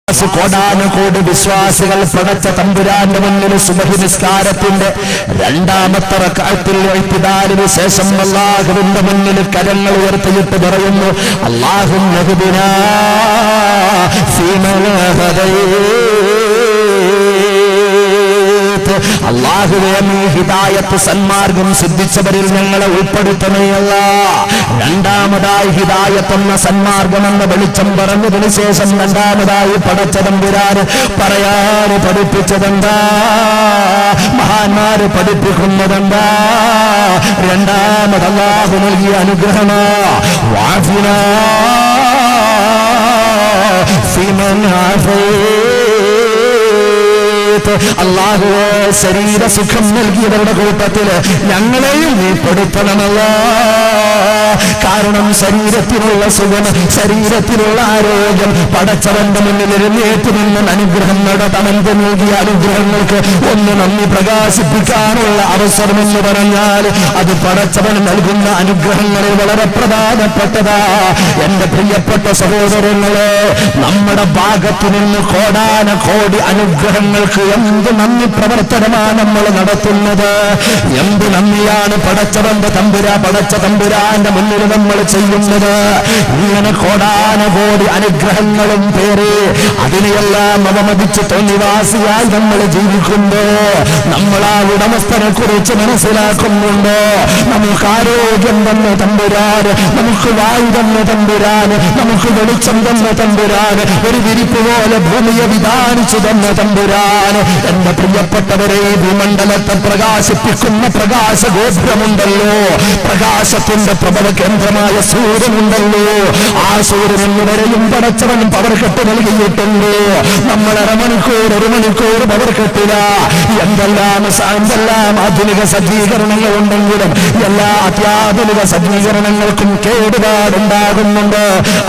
കോടാനുകോടി വിശ്വാസികൾ പടച്ച തമ്പുരാന്റെ മുന്നിൽ സുബഹി നിസ്കാരത്തിന്റെ രണ്ടാമത്തെ റക്അത്തിൽ ഇഅ്തിദാലിന് ശേഷം അല്ലാഹുവിന്റെ മുന്നിൽ കരങ്ങൾ ഉയർത്തിയിട്ട് പറയുന്നു, അല്ലാഹുമ്മ ഹ്ദിനാ ഫീമാ അല്ലാഹുവേ, നീ ഹിദായത്ത് സന്മാർഗം സിദ്ധിച്ചവരിൽ ഞങ്ങളെ ഉൾപ്പെടുത്തണേ അല്ലാഹ്. രണ്ടാമതായി ഹിദായത്ത് എന്ന സന്മാർഗം എന്ന വെളിച്ചം പറഞ്ഞതിന് ശേഷം രണ്ടാമതായി പടച്ച തമ്പുരാൻ പറയാൻ പഠിപ്പിച്ചതെന്താ, മഹാന്മാര് പഠിപ്പിക്കുന്നതെന്താ? രണ്ടാമത് അല്ലാഹു നൽകിയ അനുഗ്രഹമാ, വാഫിനാ ഫീമൻ അല്ലാഹുവേ, ശരീര സുഖം നൽകിയവരുടെ കൂട്ടത്തില് ഞങ്ങളെയും നീ പെടുത്തണമല്ലോ. കാരണം ശരീരത്തിനുള്ള സുഖം, ശരീരത്തിനുള്ള ആരോഗ്യം പടച്ചവന്റെ മുന്നിൽ എഴുന്നേറ്റ് നിന്ന് അനുഗ്രഹം നടത്തവന്റെ നൽകിയ അനുഗ്രഹങ്ങൾക്ക് ഒന്ന് നന്ദി പ്രകാശിപ്പിക്കാനുള്ള അവസരമെന്ന് പറഞ്ഞാൽ അത് പടച്ചവൻ നൽകുന്ന അനുഗ്രഹങ്ങളിൽ വളരെ പ്രധാനപ്പെട്ടതാ. എന്റെ പ്രിയപ്പെട്ട സഹോദരങ്ങളെ, നമ്മുടെ ഭാഗത്തു നിന്ന് കോടാനകോടി അനുഗ്രഹങ്ങൾക്ക് എന്ത് നന്ദി പ്രവർത്തനമാണ് നമ്മൾ നടത്തുന്നത്? എന്ത് നന്ദിയാണ് പടച്ചവന്റെ പടച്ച തമ്പുരാന്റെ മുന്നിൽ നമ്മൾ ചെയ്യുന്നത്? ഇങ്ങനെ കോടാനകോടി അനുഗ്രഹങ്ങളും പേര് അതിനെയെല്ലാം അവമതിച്ച് തോന്നിവാസിയായി നമ്മൾ ജീവിക്കുമ്പോ നമ്മൾ ആ ഉടമസ്ഥനെ കുറിച്ച് മനസ്സിലാക്കുന്നുണ്ടോ? നമുക്ക് ആരോഗ്യം തന്ന തമ്പുരാന്, നമുക്ക് വായു തന്ന തമ്പുരാന്, നമുക്ക് വെളിച്ചം തന്ന തമ്പുരാന്, ഒരു വിരിപ്പ് പോലെ ഭൂമിയെ വിധാനിച്ചു തന്ന തമ്പുരാന്. എന്റെ പ്രിയപ്പെട്ടവരെ, ഭൂമണ്ഡലത്തെ പ്രകാശിപ്പിക്കുന്ന പ്രകാശഗോപുരമുണ്ടല്ലോ, പ്രകാശത്തിന്റെ പ്രഭവ കേന്ദ്രമായ സൂര്യനുണ്ടല്ലോ, ആ സൂര്യനെന്ന് വരെയും പടച്ചവൻ പവർ കെട്ട് നൽകിയിട്ടുണ്ട്. നമ്മൾ ഒരു മണിക്കൂർ പവർ കെട്ടില്ല. എന്തെല്ലാം ആധുനിക സജ്ജീകരണങ്ങൾ ഉണ്ടെങ്കിലും എല്ലാ അത്യാധുനിക സജ്ജീകരണങ്ങൾക്കും കേടുപാടുണ്ടാകുന്നുണ്ട്.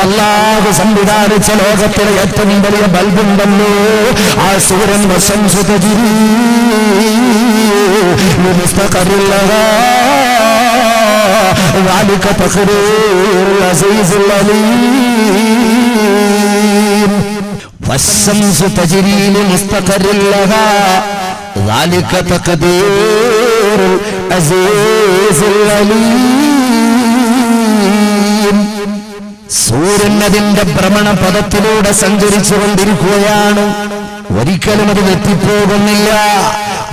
അല്ലാഹു സംവിധാനിച്ച ലോകത്തിലെ ഏറ്റവും വലിയ ബൾബുണ്ടല്ലോ, ആ സൂര്യൻ ذلك تقدير العزيز العليم والشمس تجري لمستقر لها ذلك تقدير العزيز العليم. സൂര്യൻ അതിന്റെ ഭ്രമണപഥത്തിലൂടെ സഞ്ചരിച്ചു കൊണ്ടിരിക്കുകയാണ്. ഒരിക്കലും അത് വെറ്റിപ്പോകുന്നില്ല,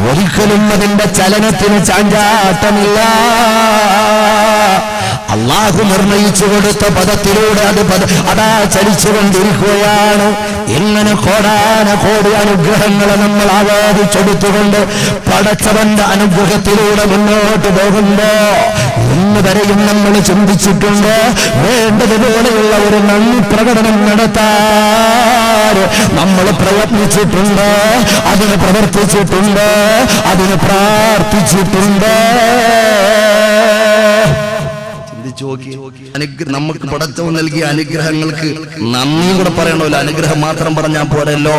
ഒരിക്കലും അതിന്റെ ചലനത്തിന് ചാഞ്ചാട്ടമില്ല. അല്ലാഹു നിർണയിച്ചു കൊടുത്ത പദത്തിലൂടെ അതാ ചലിച്ചുകൊണ്ടിരിക്കുകയാണ്. ഇങ്ങനെ കോടാനകോടി അനുഗ്രഹങ്ങളെ നമ്മൾ ആവാദിച്ചെടുത്തുകൊണ്ട് പടച്ചവന്റെ അനുഗ്രഹത്തിലൂടെ മുന്നോട്ട് പോകുമ്പോ ഇന്ന് വരെയും നമ്മൾ ചിന്തിച്ചിട്ടുണ്ട്, വേണ്ടതുപോലെയുള്ള ഒരു നന്ദി പ്രകടനം നടത്താൻ നമ്മൾ പ്രയത്നിച്ചിട്ടുണ്ട്, അതിന് പ്രവർത്തിച്ചിട്ടുണ്ട്, അതിന് പ്രാർത്ഥിച്ചിട്ടുണ്ട്. നമുക്ക് പടച്ചവൻ നൽകിയ അനുഗ്രഹങ്ങൾക്ക് നന്ദി കൂടെ പറയണമല്ലോ. അനുഗ്രഹം മാത്രം പറഞ്ഞാൽ പോരല്ലോ,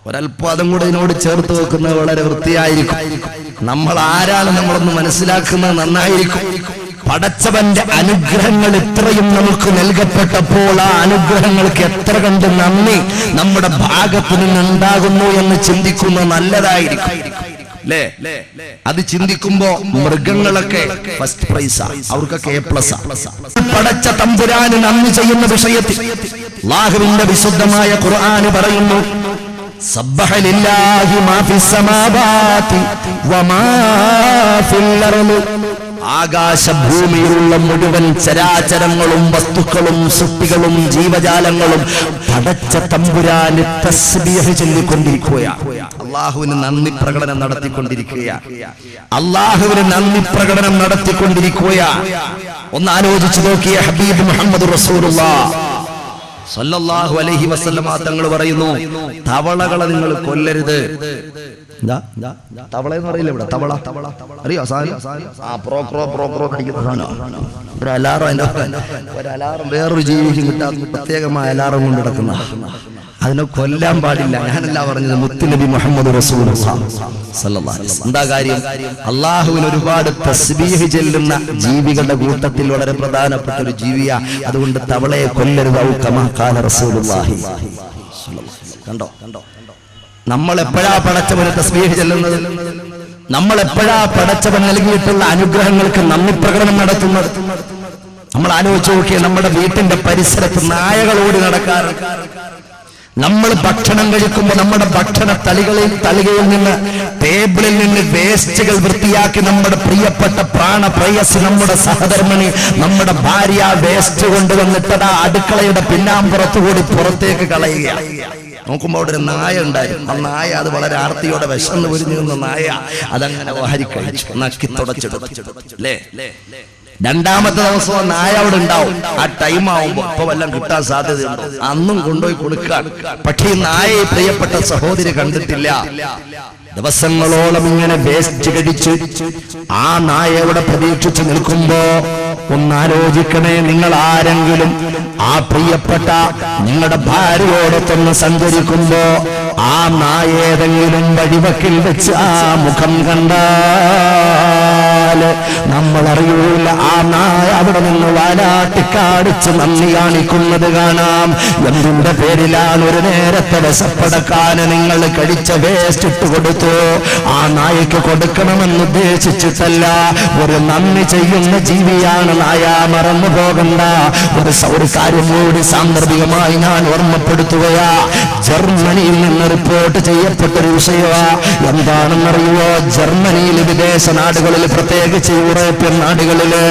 ഒരൽപാദം കൂടെ ഇതിനോട് ചേർത്ത് വെക്കുന്നത് വളരെ വൃത്തിയായിരിക്കും. നമ്മൾ ആരാണ് നമ്മളൊന്ന് മനസ്സിലാക്കുന്നത് നന്നായിരിക്കും. പടച്ചവന്റെ അനുഗ്രഹങ്ങൾ ഇത്രയും നമുക്ക് നൽകപ്പെട്ടപ്പോൾ ആ അനുഗ്രഹങ്ങൾക്ക് എത്ര കണ്ട് നന്ദി നമ്മുടെ ഭാഗത്തു നിന്നുണ്ടാകുന്നു എന്ന് ചിന്തിക്കുന്നത് നല്ലതായിരിക്കും. അത് ചിന്തിക്കുമ്പോ മൃഗങ്ങളൊക്കെ ഫസ്റ്റ് പ്രൈസാ, അവർക്കൊക്കെ എ പ്ലസ്. പടച്ച തമ്പുരാന് നന്ദി ചെയ്യുന്ന വിഷയത്തിൽ അല്ലാഹുവിന്റെ വിശുദ്ധമായ ഖുർആൻ പറയുന്നു, സബ്ബഹ ലില്ലാഹി മാ ഫിസ് സമാവാതി വമാ ഫിൽ അർളി. ആകാശഭൂമിയിലുള്ള മുഴുവൻ ചരാചരങ്ങളും വസ്തുക്കളും സൃഷ്ടികളും ജീവജാലങ്ങളും പടച്ച തമ്പുരാന് തസ്ബീഹ് ചൊല്ലിക്കൊണ്ടിരിക്കുകയാണ്. അല്ലാഹുവിന് നന്ദി പ്രകടനം നടത്തിക്കൊണ്ടിരിക്കുകയാണ്. ഒന്ന് ആലോചിച്ചു നോക്കിയ ഹബീബ് മുഹമ്മദ് റസൂലുള്ളാഹ് സല്ലല്ലാഹു അലൈഹി വസല്ലമ തങ്ങൾ പറയുന്നു, തവളകളെ നിങ്ങൾ കൊല്ലരുത്. തവള എന്ന് പറയില്ല ഇവിടെ, തവള അറിയോ? ഒരു അലാറം വേറൊരു ജീവിക്കും കിട്ടാത്ത പ്രത്യേകമായ അലാറം കൊണ്ട് കിടക്കുന്ന അതിനെ കൊല്ലാൻ പാടില്ല. ഞാനല്ല പറഞ്ഞത്, മുത്തുനബി മുഹമ്മദ് റസൂലുള്ളാഹി സ്വല്ലല്ലാഹു അലൈഹി വസല്ലം. എന്താ കാര്യം? അല്ലാഹുവിന് ഒരുപാട് തസ്ബീഹ് ചെല്ലുന്ന ജീവികളുടെ കൂട്ടത്തിൽ വളരെ പ്രധാനപ്പെട്ട ഒരു ജീവിയാ. അതുകൊണ്ട് തവളയെ കൊല്ലരുത്. ഔ കമാ ഖാല റസൂലുള്ളാഹി കണ്ടോ നമ്മൾ എപ്പോഴാ പടച്ചവന് തസ്ബീഹ് ചെല്ലുന്നത്? നമ്മൾ എപ്പോഴാ പടച്ചവൻ നൽകിയിട്ടുള്ള അനുഗ്രഹങ്ങൾക്ക് നന്ദി പ്രകടനം നടത്തുന്നത്? നമ്മൾ ആലോചിച്ച് നോക്കിയാൽ നമ്മുടെ വീട്ടിന്റെ പരിസരത്ത് നായകളോടി നടക്കാറുണ്ട്. നമ്മൾ ഭക്ഷണം കഴിക്കുമ്പോൾ നമ്മുടെ ഭക്ഷണ തളികയിൽ നിന്ന് ടേബിളിൽ നിന്ന് വേസ്റ്റുകൾ വൃത്തിയാക്കി നമ്മുടെ പ്രിയപ്പെട്ട പ്രാണപ്രയസ് നമ്മുടെ സഹധർമ്മിണി നമ്മുടെ ഭാര്യ വേസ്റ്റ് കൊണ്ടുവന്നിട്ടതാ അടുക്കളയുടെ പിന്നാമ്പുറത്തുകൂടി പുറത്തേക്ക് കളയുക. നോക്കുമ്പോൾ അവിടെ ഒരു നായ ഉണ്ടായിരുന്നു. ആ നായ അത് വളരെ ആർത്തിയോടെ വിശന്ന് പൊരിഞ്ഞു നിന്ന നായ അതങ്ങനെ വാരി കഴിച്ചു, നക്കി തുടച്ചെടുത്തു അല്ലേ. രണ്ടാമത്തെ ദിവസം നായ അവിടെ ഉണ്ടാവും. ആ ടൈം ആവുമ്പോ ഇപ്പൊ വല്ലതും കിട്ടാൻ സാധ്യതയുണ്ടോ? അന്നും കൊണ്ടുപോയി കൊടുക്കാൻ. പക്ഷേ ഈ നായയെ പ്രിയപ്പെട്ട സഹോദരി കണ്ടിട്ടില്ല. ദിവസങ്ങളോളം ഇങ്ങനെ വേസ്റ്റ് കഴിച്ച് ആ നായയുടെ പ്രതീക്ഷിച്ച് നിൽക്കുമ്പോ ഒന്നാലോചിക്കണേ, നിങ്ങൾ ആരെങ്കിലും ആ പ്രിയപ്പെട്ട നിങ്ങളുടെ ഭാര്യയോടൊത്തൊന്ന് സഞ്ചരിക്കുമ്പോ ആ നായ ഏതെങ്കിലും വഴിവക്കിൽ വെച്ച് ആ മുഖം കണ്ടാല് നമ്മൾ അറിയൂല ആ നായ അവിടെ നിന്ന് വാലാട്ടിക്കാടിച്ച് നന്ദി കാണിക്കുന്നത് കാണാം. എന്തിന്റെ പേരിലാണ്? ഒരു നേരത്തെ വിശപ്പടക്കാൻ നിങ്ങൾ കഴിച്ച വേസ്റ്റ് ഇട്ട് കൊടുത്തു. ആ നായക്ക് കൊടുക്കണമെന്ന് ഉദ്ദേശിച്ചിട്ടല്ല. ഒരു നന്ദി ചെയ്യുന്ന ജീവിയാണ് നായ, മറന്നു പോകണ്ട. ഒരു കാര്യം കൂടി സാന്ദർഭികമായി ഞാൻ ഓർമ്മപ്പെടുത്തുകയാ. ജർമ്മനിയിൽ നിന്ന് റിപ്പോർട്ട് ചെയ്യപ്പെട്ടൊരു വിഷയമാ. എന്താണെന്നറിയുവോ? ജർമ്മനിയിൽ വിദേശ നാടുകളിൽ, പ്രത്യേകിച്ച് യൂറോപ്യൻ നാടുകളില്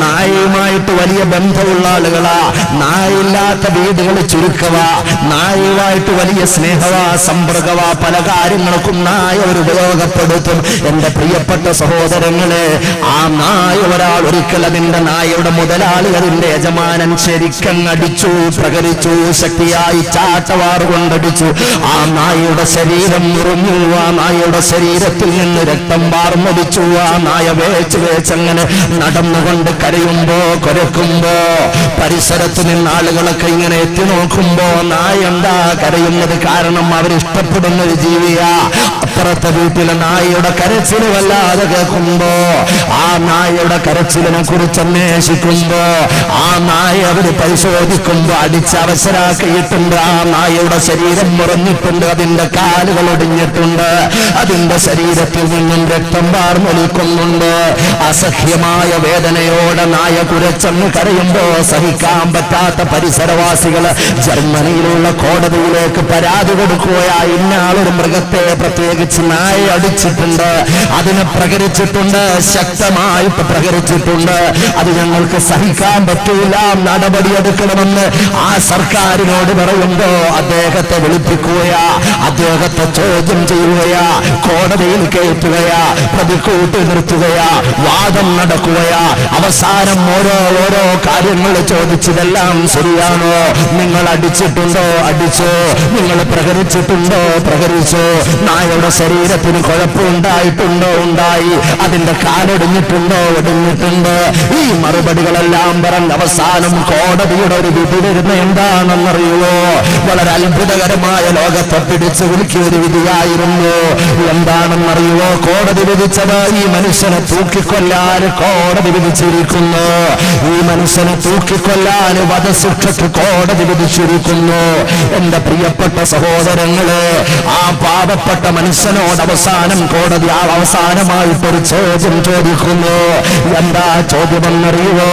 നായയുമായിട്ട് വലിയ ബന്ധമുള്ള ആളുകളാ. നായയില്ലാത്ത വീടുകൾ ചുരുക്കവാ. നായയുമായിട്ട് വലിയ സ്നേഹവാ, സമ്പർക്കവാ. പല കാര്യങ്ങൾക്കും നായ ഒരു ഉപയോഗപ്പെടുത്തും. എന്റെ പ്രിയപ്പെട്ട സഹോദരങ്ങളെ, ആ നായ ഒരിക്കൽ അതിന്റെ നായയുടെ മുതലാളി, അതിന്റെ യജമാനൻ ശരിക്കങ്ങടിച്ചു, പ്രകരിച്ചു, ശക്തിയായി ചാട്ടവാറ് കൊണ്ടടിച്ചു. ആ നായയുടെ ശരീരം മുറിഞ്ഞു. ആ നായയുടെ ശരീരത്തിൽ നിന്ന് രക്തം വാർന്നടിച്ചു. ആ നായ വേച്ചങ്ങനെ നടന്നുകൊണ്ട് കരയുമ്പോ, കുരക്കുമ്പോ പരിസരത്ത് നിന്ന് ആളുകളൊക്കെ ഇങ്ങനെ എത്തി നോക്കുമ്പോ നായ എന്താ കരയുന്നത്? കാരണം അവരിഷ്ടപ്പെടുന്ന ഒരു ജീവിയാ. അപ്പുറത്തെ വീട്ടിലെ നായയുടെ കരച്ചിൽ വല്ലാതെ കേൾക്കുമ്പോ, ആ നായയുടെ കരച്ചിലിനെ കുറിച്ച് അന്വേഷിക്കുമ്പോ, ആ നായ അവര് പരിശോധിക്കുമ്പോ അടിച്ച് അവസരാക്കിയിട്ടുണ്ട്. ആ നായയുടെ ശരീരം മുറിഞ്ഞിട്ടുണ്ട്, അതിന്റെ കാലുകൾ ഒടിഞ്ഞിട്ടുണ്ട്, അതിന്റെ ശരീരത്തിൽ നിന്നും രക്തം വാർന്നൊലിക്കുന്നുണ്ട്. അസഹ്യമായ വേദനയോടെ നായ കുരച്ചെന്ന് കരയുമ്പോ സഹിക്കാൻ പറ്റാത്ത പരിസരവാസികള് ജർമ്മനിയിലുള്ള കോടതിയിലേക്ക് പരാതി കൊടുക്കുകയാ. ഇന്നാളൊരു മൃഗത്തെ, പ്രത്യേകിച്ച് നായ അടിച്ചിട്ടുണ്ട്, അതിനെ പ്രകരിച്ചിട്ടുണ്ട്, ശക്തമായിട്ട് പ്രകരിച്ചിട്ടുണ്ട്, അത് ഞങ്ങൾക്ക് സഹിക്കാൻ പറ്റൂല, നടപടിയെടുക്കണമെന്ന് ആ സർക്കാരിനോട് പറയുമ്പോ അദ്ദേഹത്തെ വിളിപ്പിക്കുകയാ, അദ്ദേഹത്തെ ചോദ്യം ചെയ്യുകയാ, കോടതിയിൽ കയറ്റുകയാ, പ്രതിക്കൂട്ടി നിർത്തുകയാ, വാദം നടക്കുകയാ. അവസാനം ഓരോ കാര്യങ്ങൾ ചോദിച്ചതെല്ലാം ശരിയാണോ? നിങ്ങൾ അടിച്ചിട്ടുണ്ടോ? അടിച്ചോ? നിങ്ങൾ പ്രകരിച്ചിട്ടുണ്ടോ? പ്രകരിച്ചോ? നായയുടെ ശരീരത്തിന് കുഴപ്പമുണ്ടായിട്ടുണ്ടോ? ഉണ്ടായി. അതിന്റെ കാലൊടിഞ്ഞിട്ടുണ്ടോ? ഒടിഞ്ഞിട്ടുണ്ട്. ഈ മറുപടികളെല്ലാം പറഞ്ഞ് അവസാനം കോടതിയുടെ ഒരു വിധി വരുന്ന എന്താണെന്നറിയുമോ? വളരെ അത്ഭുതകരമായ ലോകത്തെ പിടിച്ചു കുലുക്കിയ ഒരു വിധിയായിരുന്നു. എന്താണെന്നറിയുമോ? കോടതി വിധിച്ചത് ഈ മനുഷ്യനെ തൂക്കിക്കൊല്ലാൻ കോടതി വിധിച്ചിരിക്കുന്നു. ഈ മനുഷ്യനെ തൂക്കിക്കൊല്ലാൻ വധശിക്ഷയ്ക്ക് കോടതി വിധിച്ചിരിക്കുന്നു. എന്റെ പ്രിയപ്പെട്ട സഹോദരങ്ങളെ, ആ പാവപ്പെട്ട മനുഷ്യനോട് അവസാനം കോടതി അവസാനമായിട്ടൊരു ചോദ്യം ചോദിക്കുന്നു. എന്താ ചോദ്യമെന്നറിയുമോ?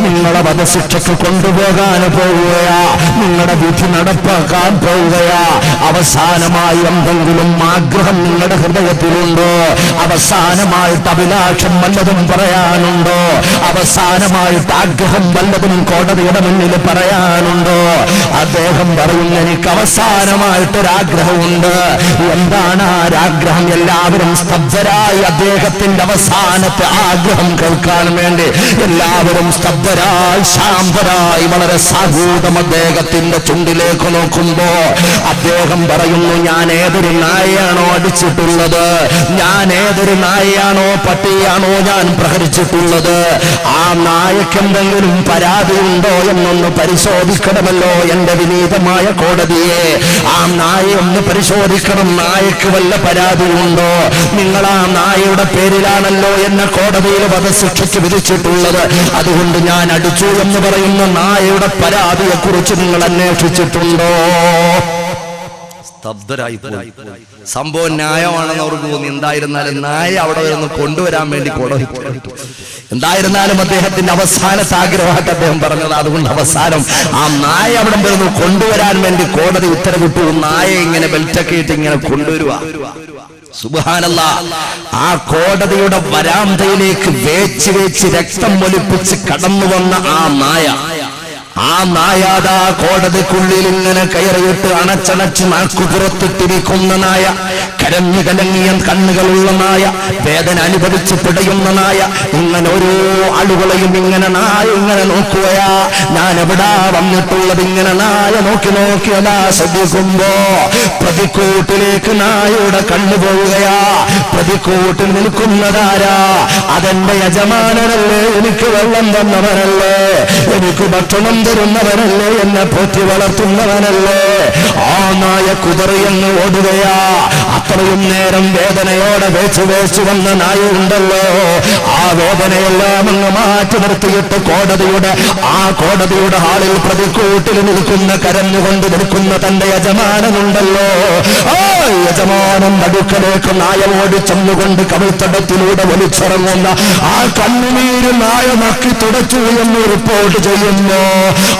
നിങ്ങളെ വധശിക്ഷയ്ക്ക് കൊണ്ടുപോകാൻ പോവുകയാ, നിങ്ങളുടെ വിധി നടപ്പാക്കാൻ പോവുകയാ. അവസാനമായി എന്തെങ്കിലും ആഗ്രഹം നിങ്ങളുടെ ഹൃദയത്തിലുണ്ടോ? അവസാനമായിട്ട് അഭിലാഷം വല്ലതും പറയാനുണ്ടോ? അവസാനമായിട്ട് ആഗ്രഹം വല്ലതും കോടതിയുടെ മുന്നിൽ പറയാനുണ്ടോ? അദ്ദേഹം പറയുന്നു, എനിക്ക് അവസാനമായിട്ടൊരാഗ്രഹമുണ്ട്. എന്താണ് ആഗ്രഹം? എല്ലാവരും സ്തബ്ധരായി അദ്ദേഹത്തിന്റെ അവസാനത്തെ ആഗ്രഹം കേൾക്കാൻ വേണ്ടി എല്ലാവരും സ്തബ്ധരായി, ശാന്തരായി, വളരെ സാഹൂതം അദ്ദേഹത്തിന്റെ ചുണ്ടിലേക്ക് നോക്കുമ്പോ അദ്ദേഹം പറയുന്നു, ഞാൻ ഏതൊരു നായയാണോ അടിച്ചിട്ടുള്ളത്, ഞാൻ ഏതൊരു നായയാണോ പട്ടിയാണോ ഞാൻ പ്രഹരിച്ചിട്ടുള്ളത്, ആ നായക്ക് എന്തെങ്കിലും പരാതിയുണ്ടോ എന്നൊന്ന് പരിശോധിക്കണമല്ലോ എന്റെ വിനീതമായ കോടതിയെ. ആ നായ ഒന്ന് പരിശോധിക്കണം. പരിശോധിക്കണം, നായക്ക് വല്ല പരാതിയുണ്ടോ? നിങ്ങൾ ആ നായയുടെ പേരിലാണല്ലോ എന്നെ കോടതിയിൽ വധശിക്ഷയ്ക്ക് വിധിച്ചിട്ടുള്ളത്, അതുകൊണ്ട് ഞാൻ അടിച്ചു എന്ന് പറയുന്ന നായയുടെ പരാതിയെ കുറിച്ച് നിങ്ങൾ അന്വേഷിച്ചിട്ടുണ്ടോ? സ്തബ്ധരായി പോയി. സംഭവം ന്യായമാണെന്ന് അവർക്ക് തോന്നി. എന്തായിരുന്നാലും നായ അവിടെ നിന്ന് കൊണ്ടുവരാൻ വേണ്ടി കോടതി. എന്തായിരുന്നാലും അദ്ദേഹത്തിന്റെ അവസാനത്തെ ആഗ്രഹമായിട്ട് അദ്ദേഹം പറഞ്ഞത്. അതുകൊണ്ട് അവസാനം ആ നായ അവിടെ വരുന്നു കൊണ്ടുവരാൻ വേണ്ടി കോടതി ഉത്തരവിട്ടു. നായ ഇങ്ങനെ ബെൽറ്റൊക്കെ ഇട്ട് ഇങ്ങനെ കൊണ്ടുവരുക. സുബ്ഹാനല്ലാഹ്. ആ കോടതിയുടെ വരാന്തയിലേക്ക് വേച്ച് രക്തം ഒലിപ്പിച്ച് കടന്നു വന്ന ആ നായാതാ കോടതിക്കുള്ളിൽ ഇങ്ങനെ കയറിയിട്ട് അണച്ചണച്ച് നാക്കുപുറത്തിട്ടിരിക്കുന്ന നായ, കരഞ്ഞു കലങ്ങിയ കണ്ണുകളുള്ള നായ, വേദന അനുഭവിച്ച് പിടയുന്ന നായ. ഇങ്ങനെ ഓരോ ആളുകളെയും ഇങ്ങനെ നായ ഇങ്ങനെ നോക്കുകയാ. ഞാൻ എവിടാ വന്നിട്ടുള്ളത്? ഇങ്ങനെ നായ നോക്കി അതാ ശ്രദ്ധിക്കുമ്പോ പ്രതിക്കൂട്ടിലേക്ക് നായയുടെ കണ്ണു പോവുകയാ. പ്രതിക്കൂട്ടിൽ നിൽക്കുന്നതാരാ? അതെന്റെ യജമാനനല്ലേ, എനിക്ക് വെള്ളം തന്നവനല്ലേ, എനിക്ക് ഭക്ഷണം തരുന്നവനല്ലേ, എന്നെ പോറ്റി വളർത്തുന്നവനല്ലേ. ആ നായ കുതറിയെന്ന് ഓടുകയാ. അത്രയും നേരം വേദനയോടെ വേച്ചു വന്ന നായ ഉണ്ടല്ലോ, ആ വേദനയെല്ലാം അങ്ങ് മാറ്റി നിർത്തിയിട്ട് കോടതിയുടെ ഹാളിൽ പ്രതിക്കൂട്ടിൽ നിൽക്കുന്ന, കരഞ്ഞുകൊണ്ട് നിൽക്കുന്ന തന്റെ യജമാനനുണ്ടല്ലോ, ആ യജമാനൻ അടുക്കലേക്ക് നായ ഓടി ചെന്നുകൊണ്ട് കവിൾത്തടത്തിലൂടെ വലിച്ചിറങ്ങുന്ന ആ കണ്ണുനീര് നായ നക്കി തുടച്ചു എന്ന് റിപ്പോർട്ട് ചെയ്യുന്നു.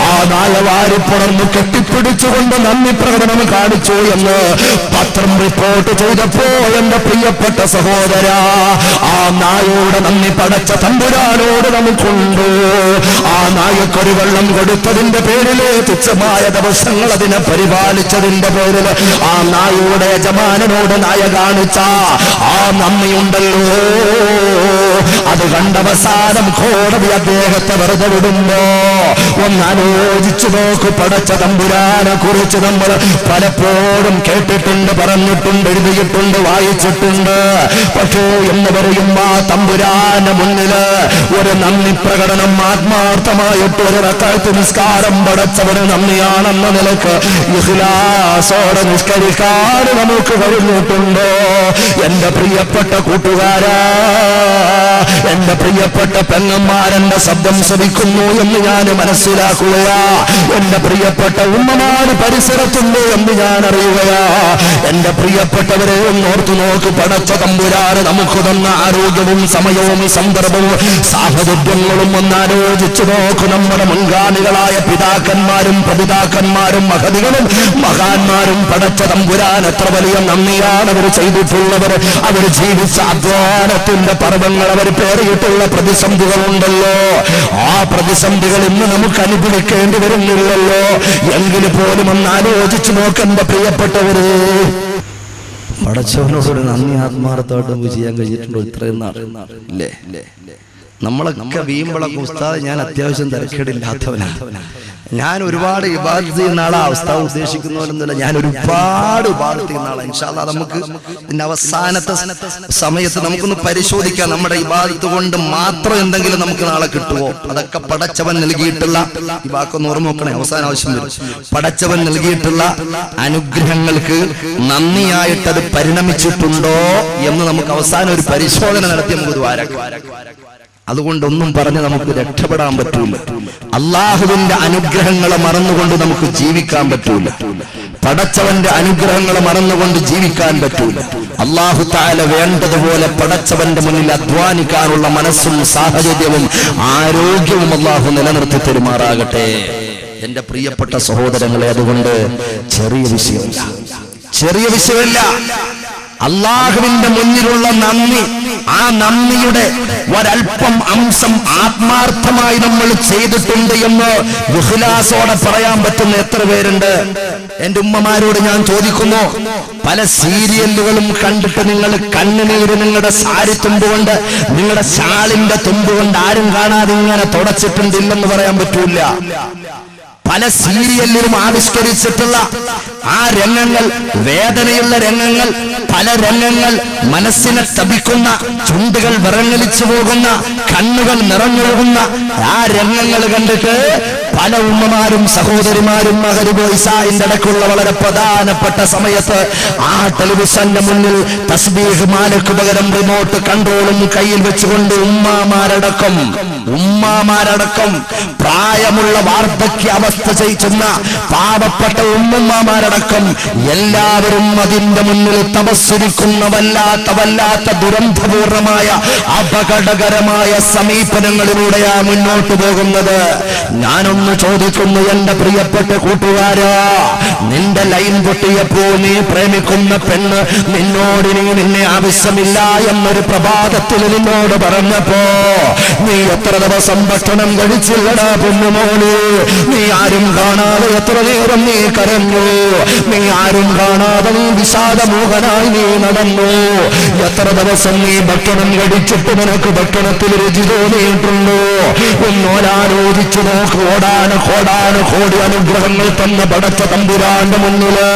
ആ നായ വാരിപ്പുറന്ന് കെട്ടിപ്പിടിച്ചുകൊണ്ട് നന്ദി പ്രകടനം കാണിച്ചു എന്ന് പത്രം റിപ്പോർട്ട് ചെയ്തപ്പോ എന്റെ പ്രിയപ്പെട്ട സഹോദര, ആ നായയുടെ നന്ദി പടച്ച തമ്പുരാനോട് നമുക്കുണ്ട്. ആ നായക്കൊരു വെള്ളം കൊടുത്തതിന്റെ പേരില്, തുച്ഛമായ ദിവസങ്ങൾ അതിനെ പരിപാലിച്ചതിന്റെ പേരില് ആ നായയുടെ യജമാനനോട് നായ കാണിച്ച ആ നന്ദിയുണ്ടല്ലോ, അത് കണ്ടവസാനം കോടതി അദ്ദേഹത്തെ വെറുതെ വിടുമ്പോ ഒന്നാലോചിച്ചു നോക്ക്. പടച്ച തമ്പുരാനെ കുറിച്ച് നമ്മൾ പലപ്പോഴും കേട്ടിട്ടുണ്ട്, പറഞ്ഞിട്ടുണ്ട്, എഴുതിയിട്ടുണ്ട്, വായിച്ചിട്ടുണ്ട്. പക്ഷേ എന്ന് പറയും ആ തമ്പുരാന്റെ മുന്നില് ഒരു നന്ദി പ്രകടനം ആത്മാർത്ഥമായിട്ട് ഒരു റക്അത്ത് നിസ്കാരം പടച്ചവന് നന്ദിയാണെന്ന നിലക്ക് ഇഖ്ലാസോടെ നിസ്കരിക്കാൻ നമുക്ക് കഴിഞ്ഞിട്ടുണ്ടോ? എന്റെ പ്രിയപ്പെട്ട കൂട്ടുകാരാ, എന്റെ പ്രിയപ്പെട്ട പെങ്ങന്മാരെന്റെ ശബ്ദം ശ്രവിക്കുന്നു എന്ന് ഞാൻ മനസ്സിലാക്കുകയാ. എന്റെ പ്രിയപ്പെട്ട ഉമ്മമാര് പരിസരത്തുണ്ട് എന്ന് ഞാൻ അറിയുകയാ. എന്റെ പ്രിയപ്പെട്ടവരെ ഓർത്തു നോക്ക്. പടച്ച തമ്പുരാന് നമുക്ക് തന്ന ആരോഗ്യവും സമയവും സന്ദർഭവും സാഹചര്യങ്ങളും ഒന്നാലോചിച്ചു നോക്ക്. നമ്മുടെ മുൻഗാമികളായ പിതാക്കന്മാരും പ്രതിതാക്കന്മാരും മഹതികളും മഹാന്മാരും പടച്ച തമ്പുരാൻ എത്ര വലിയ നന്ദിയാണ് അവർ ചെയ്തിട്ടുള്ളവർ. അവർ ജീവിച്ച അധ്വാനത്തിന്റെ പർവ്വങ്ങൾ അവർ പേറിയിട്ടുള്ള പ്രതിസന്ധികളുണ്ടല്ലോ, ആ പ്രതിസന്ധികൾ ഇന്ന് നമുക്ക് അനുഭവിക്കേണ്ടി വരുന്നില്ലല്ലോ. എങ്കിൽ പോലും ഒന്ന് ആലോചിച്ചു നോക്കേണ്ട പ്രിയപ്പെട്ടവര്, പടച്ചവനോട് നന്ദി ആത്മാർത്ഥമായിട്ട് നമുക്ക് ചെയ്യാൻ കഴിഞ്ഞിട്ടുണ്ടോ ഇത്രയും നാൾ? ഇല്ലേ? നമ്മളൊക്കെ വീമ്പളൊക്കെ ഉസ്താദ് ഞാൻ അത്യാവശ്യം തിരക്കേടില്ലാത്തവനാണ്, ഞാൻ ഒരുപാട് ഇബാദത്ത് ചെയ്യുന്ന ആളാ. ഉസ്താദ് ഉദ്ദേശിക്കുന്നവരൊന്നുമില്ല, ഞാൻ ഒരുപാട് ഇബാദത്ത് ചെയ്യുന്ന ആളാണ്. ഇൻഷാ അല്ലാഹ് നമുക്ക് ഇതിന്റെ അവസാനത്തെ സമയത്ത് നമുക്കൊന്ന് പരിശോധിക്കാം, നമ്മുടെ ഇബാദത്ത് കൊണ്ട് മാത്രം എന്തെങ്കിലും നമുക്ക് നാളെ കിട്ടുമോ? അതൊക്കെ പടച്ചവൻ നൽകിയിട്ടുള്ള, ഈ വാക്കൊന്ന് ഓർമ്മ നോക്കണേ, അവസാനം ആവശ്യം വരും. പടച്ചവൻ നൽകിയിട്ടുള്ള അനുഗ്രഹങ്ങൾക്ക് നന്ദിയായിട്ടത് പരിണമിച്ചിട്ടുണ്ടോ എന്ന് നമുക്ക് അവസാനം ഒരു പരിശോധന നടത്തി നമുക്ക് ദ്വാരക്കാം. അതുകൊണ്ടൊന്നും പറഞ്ഞ് നമുക്ക് രക്ഷപ്പെടാൻ പറ്റൂല. അള്ളാഹുവിന്റെ അനുഗ്രഹങ്ങളെ മറന്നുകൊണ്ട് നമുക്ക് ജീവിക്കാൻ പറ്റൂല. പടച്ചവന്റെ അനുഗ്രഹങ്ങളെ മറന്നുകൊണ്ട് ജീവിക്കാൻ പറ്റൂല. അല്ലാഹു തആല വേണ്ടതുപോലെ പടച്ചവന്റെ മുന്നിൽ അധ്വാനിക്കാനുള്ള മനസ്സും സാഹചര്യവും ആരോഗ്യവും അല്ലാഹു നിലനിർത്തി തരുമാറാകട്ടെ. എന്റെ പ്രിയപ്പെട്ട സഹോദരങ്ങളെ, അതുകൊണ്ട് ചെറിയ വിഷയമല്ല അള്ളാഹുവിന്റെ മുന്നിലുള്ള നന്ദി. ആ നന്ദിയുടെ ഒരൽപ്പം അംശം ആത്മാർത്ഥമായി നമ്മൾ ചെയ്തിട്ടുണ്ട് എന്ന് ഇഖ്ലാസോടെ പറയാൻ പറ്റുന്ന എത്ര പേരുണ്ട്? എന്റെ ഉമ്മമാരോട് ഞാൻ ചോദിക്കുന്നു, പല സീരിയലുകളും കണ്ടിട്ട് നിങ്ങൾ കണ്ണുനീര് നിങ്ങളുടെ സാരി തുമ്പുകൊണ്ട്, നിങ്ങളുടെ ഷാളിന്റെ തുമ്പുകൊണ്ട് ആരും കാണാതെ ഇങ്ങനെ തുടച്ചിട്ടുണ്ടില്ലെന്ന് പറയാൻ പറ്റൂല. പല സീരിയലിലും ആവിഷ്കരിച്ചിട്ടുള്ള ആ രംഗങ്ങൾ, വേദനയുള്ള രംഗങ്ങൾ, പല രംഗങ്ങൾ മനസ്സിനെ തപിക്കുന്ന, ചുണ്ടുകൾ വിറങ്ങലിച്ചു പോകുന്ന, കണ്ണുകൾ നിറഞ്ഞൊഴുകുന്ന ആ രംഗങ്ങൾ കണ്ടിട്ട് പല ഉമ്മമാരും സഹോദരിമാരും മഗ്‌രിബ് ഇശാഇന്റെ ഇടയ്ക്കുള്ള വളരെ പ്രധാനപ്പെട്ട സമയത്ത് ആ ടെലിവിഷന്റെ മുന്നിൽ തസ്ബീഹ് മാലയ്ക്ക് പകരം റിമോട്ട് കൺട്രോളും കയ്യിൽ വെച്ചുകൊണ്ട് ഉമ്മാമാരടക്കം പ്രായമുള്ള വാർദ്ധക്യ അവസ്ഥ ചെയ്യിക്കുന്ന പാവപ്പെട്ട ഉമ്മമാരടക്കം എല്ലാവരും അതിന്റെ മുന്നിൽ തപസ്സുരിക്കുന്ന വല്ലാത്ത ദുരന്തപൂർണമായ അപകടകരമായ സമീപനങ്ങളിലൂടെയാ മുന്നോട്ട് പോകുന്നത്. ഞാനൊന്ന് ചോദിക്കുന്നു, എന്റെ പ്രിയപ്പെട്ട കൂട്ടുകാരാ, നിന്റെ ലൈൻ പൊട്ടിയപ്പോ നീ പ്രേമിക്കുന്ന പെണ്ണ് നിന്നെ ആവശ്യമില്ല എന്നൊരു പ്രഭാതത്തിൽ നിന്നോട് പറഞ്ഞപ്പോ നീ എത്ര ദിവസം ഭക്ഷണം കഴിച്ചില്ലടാ പൊന്നുമോള്? നീ ആരും കാണാതെ എത്ര നേരം നീ കരഞ്ഞു? നീ ആരും കാണാതെ നീ വിഷാദമോഹനായി നീ നടന്നു? എത്ര ദിവസം നീ ഭക്ഷണം കഴിച്ചിട്ട് നിനക്ക് ഭക്ഷണത്തിൽ രുചി തോന്നിയിട്ടുണ്ടോ? ഒന്നോലാലോചിച്ചു നോക്ക്. കോടാന് അനുഗ്രഹങ്ങൾ തന്ന പടച്ച തമ്പുരാന്റെ മുന്നില്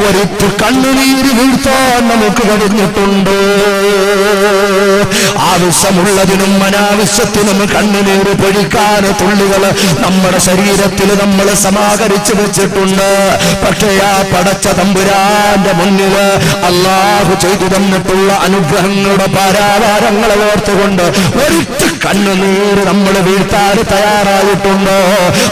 ഒരിറ്റ് കണ്ണുനീര് വീഴ്ത്താൻ നമുക്ക് കഴിഞ്ഞിട്ടുണ്ടോ? ആവശ്യമുള്ളതിനും അനാവശ്യത്തിനും കണ്ണുനീര് പൊഴിക്കാൻ തുള്ളികള് നമ്മുടെ ശരീരത്തിൽ നമ്മൾ സമാഹരിച്ചു വെച്ചിട്ടുണ്ട്. പക്ഷേ ആ പടച്ച തമ്പുരാന്റെ മുന്നില് അല്ലാഹു ചെയ്തു തന്നിട്ടുള്ള അനുഗ്രഹങ്ങളുടെ പാരാവാരങ്ങളെ ഓർത്തുകൊണ്ട് ഒരിറ്റ് കണ്ണുനീര് നമ്മൾ വീഴ്ത്താൻ തയ്യാറായിട്ടുണ്ടോ?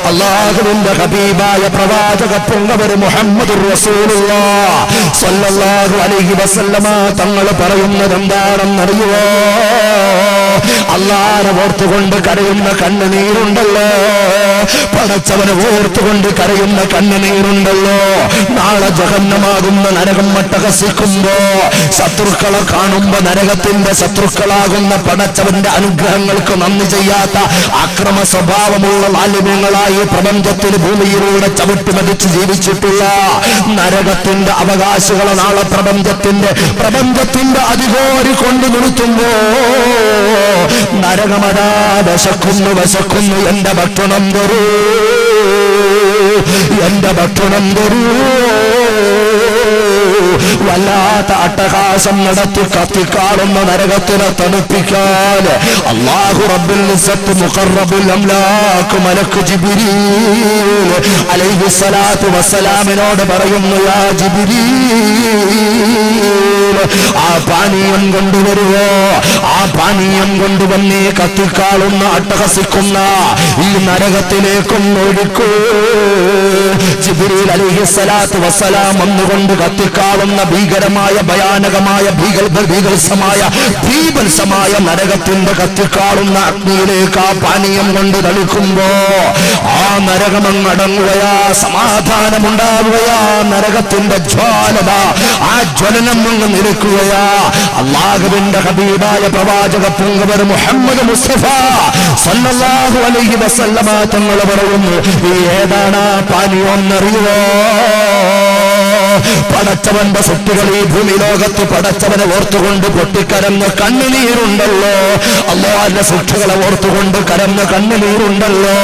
അല്ലാഹുവിന്റെ ഹബീബായ പ്രവാചക പൊങ്കവർ മുഹമ്മദുർ റസൂലുള്ളാഹ് സ്വല്ലല്ലാഹു അലൈഹി വസല്ലമ തങ്ങൾ പറയുന്നത് എന്താണെന്നറിയുമോ? അല്ലാഹനെ ഓർത്തുകൊണ്ട് കരയുന്ന കണ്ണുനീരുണ്ടല്ലോ, പടച്ചവനെ ഓർത്തുകൊണ്ട് കരയുന്ന കണ്ണുനീരുണ്ടല്ലോ, നാളെ ജഹന്നമാകുന്ന നരകം മട്ടഹസിക്കുമ്പോ ശത്രുക്കളെ കാണുമ്പോ നരകത്തിന്റെ ശത്രുക്കളാകുന്ന പടച്ചവന്റെ അനുഗ്രഹങ്ങൾക്ക് നന്ദി ചെയ്യാത്ത അക്രമ സ്വഭാവമുള്ള മാലിന്യങ്ങളായി പ്രപഞ്ചത്തിൽ ഭൂമിയിലൂടെ ചവിട്ടുമതിച്ച് ജീവിച്ചിട്ടുള്ള നരകത്തിന്റെ അവകാശികളെ നാളെ പ്രപഞ്ചത്തിന്റെ അധികാരി കൊണ്ടു നിർത്തുമ്പോ നരകമതാ വിശക്കുന്നു, എന്റെ ഭക്ഷണം തരൂ, എന്റെ ഭക്ഷണം തരൂ. വല്ലാത്ത അട്ടഹാസം നടത്തി കത്തിക്കാളുന്ന നരകത്തിനെ തണുപ്പിക്കാൻ അല്ലാഹു റബ്ബുൽ ഇസ്സത്ത് മുഖറബുൽ അംലാക്ക് മലക്ക് ജിബ്രീൽ അലൈഹിസ്സലാത്തു വസ്സലാമിനോട് പറയുന്നു, യാ ജിബ്രീൽ, ആ പാനീയം കൊണ്ടുവരുവോ? ആ പാനീയം കൊണ്ടുവന്നേ കത്തിക്കാളുന്ന അട്ടഹസിക്കുന്ന ഈ നരകത്തിലേക്കും ഒഴുക്കൂ. ജിബ്രീൽ അലൈഹിസ്സലാത്തു വസ്സലാം വന്നുകൊണ്ട് കത്തിക്കാളുന്ന ഭീകരമായ ഭയാനകമായ ഭീഭത്സമായ നരകത്തിന്റെ കത്തിക്കാളുന്ന അഗ്നിയിലേക്ക് ആ പാനീയം കൊണ്ട് തളിക്കുമ്പോ ആ നരകമങ്ങടങ്ങുകയാ, സമാധാനമുണ്ടാവുകയാ, നരകത്തിന്റെ ജ്വാലത ആ ജ്വലനം അങ്ങ് നിൽക്കുകയാ. അല്ലാഹുവിന്റെ ഹബീബായ പ്രവാചക പൊങ്കവർ മുഹമ്മദ് മുസ്തഫ സല്ലല്ലാഹു അലൈഹി വസല്ലമ തങ്ങൾ പറയുന്നു, ഈ ഏതാണ് പാനീയം എന്നറിയുമോ? പടച്ചവന്റെ സൃഷ്ടികൾ ഈ ഭൂമി ലോകത്ത് പടച്ചവനെ ഓർത്തുകൊണ്ട് പൊട്ടിക്കരഞ്ഞ കണ്ണുനീരുണ്ടല്ലോ, അല്ലാഹുവിന്റെ സൃഷ്ടികളെ ഓർത്തുകൊണ്ട് കരഞ്ഞ കണ്ണുനീരുണ്ടല്ലോ,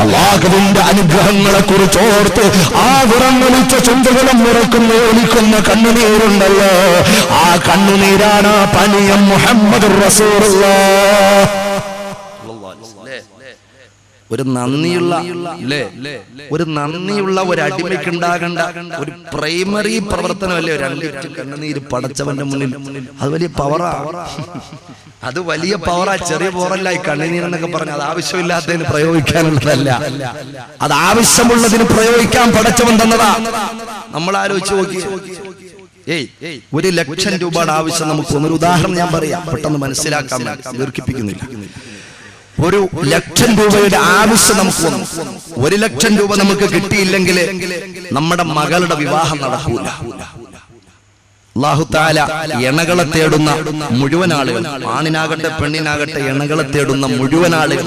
അല്ലാഹുവിന്റെ അനുഗ്രഹങ്ങളെ കുറിച്ച് ഓർത്ത് ആ വിറങ്ങലിച്ച ചുണ്ടുകളും ഒലിക്കുന്ന കണ്ണുനീരുണ്ടല്ലോ, ആ കണ്ണുനീരാണ് പാനീയം മുഹമ്മദുർ റസൂലുള്ളാഹ്. ഒരു നന്ദിയുള്ള ഒരു അടിമയ്ക്കുണ്ടാകേണ്ട ഒരു പ്രൈമറി പ്രവർത്തനമല്ലേ ഒരു 2 ലിറ്റർ കണ്ണുനീര് പടച്ചവന്റെ മുന്നിൽ? അത് വലിയ പവറാ, അത് വലിയ പവറാ. ചെറിയ പവറല്ല ഈ കണ്ണുനീരെന്നൊക്കെ പറഞ്ഞ അത് ആവശ്യമില്ലാത്തതിന് പ്രയോഗിക്കാനുള്ളതല്ല, അത് ആവശ്യമുള്ളതിന് പ്രയോഗിക്കാൻ പടച്ചവൻ തന്നതാ. നമ്മൾ ആലോചിച്ച് നോക്കി, 1,00,000 രൂപയുടെ ആവശ്യം നമുക്ക് ഒരു ഉദാഹരണം ഞാൻ പറയാം, പെട്ടെന്ന് മനസ്സിലാക്കാൻ ദീർഘിപ്പിക്കുന്നില്ല. 1,00,000 രൂപയുടെ ആവശ്യം നമുക്ക് വന്നു. 1,00,000 രൂപ നമുക്ക് കിട്ടിയില്ലെങ്കിൽ നമ്മുടെ മകളുടെ വിവാഹം നടക്കൂല. അല്ലാഹു തആല എണകളെ തേടുന്ന മുഴുവൻ ആളുകൾ, ആണിനാകട്ടെ പെണ്ണിനാകട്ടെ, എണകളെ തേടുന്ന മുഴുവൻ ആളുകൾ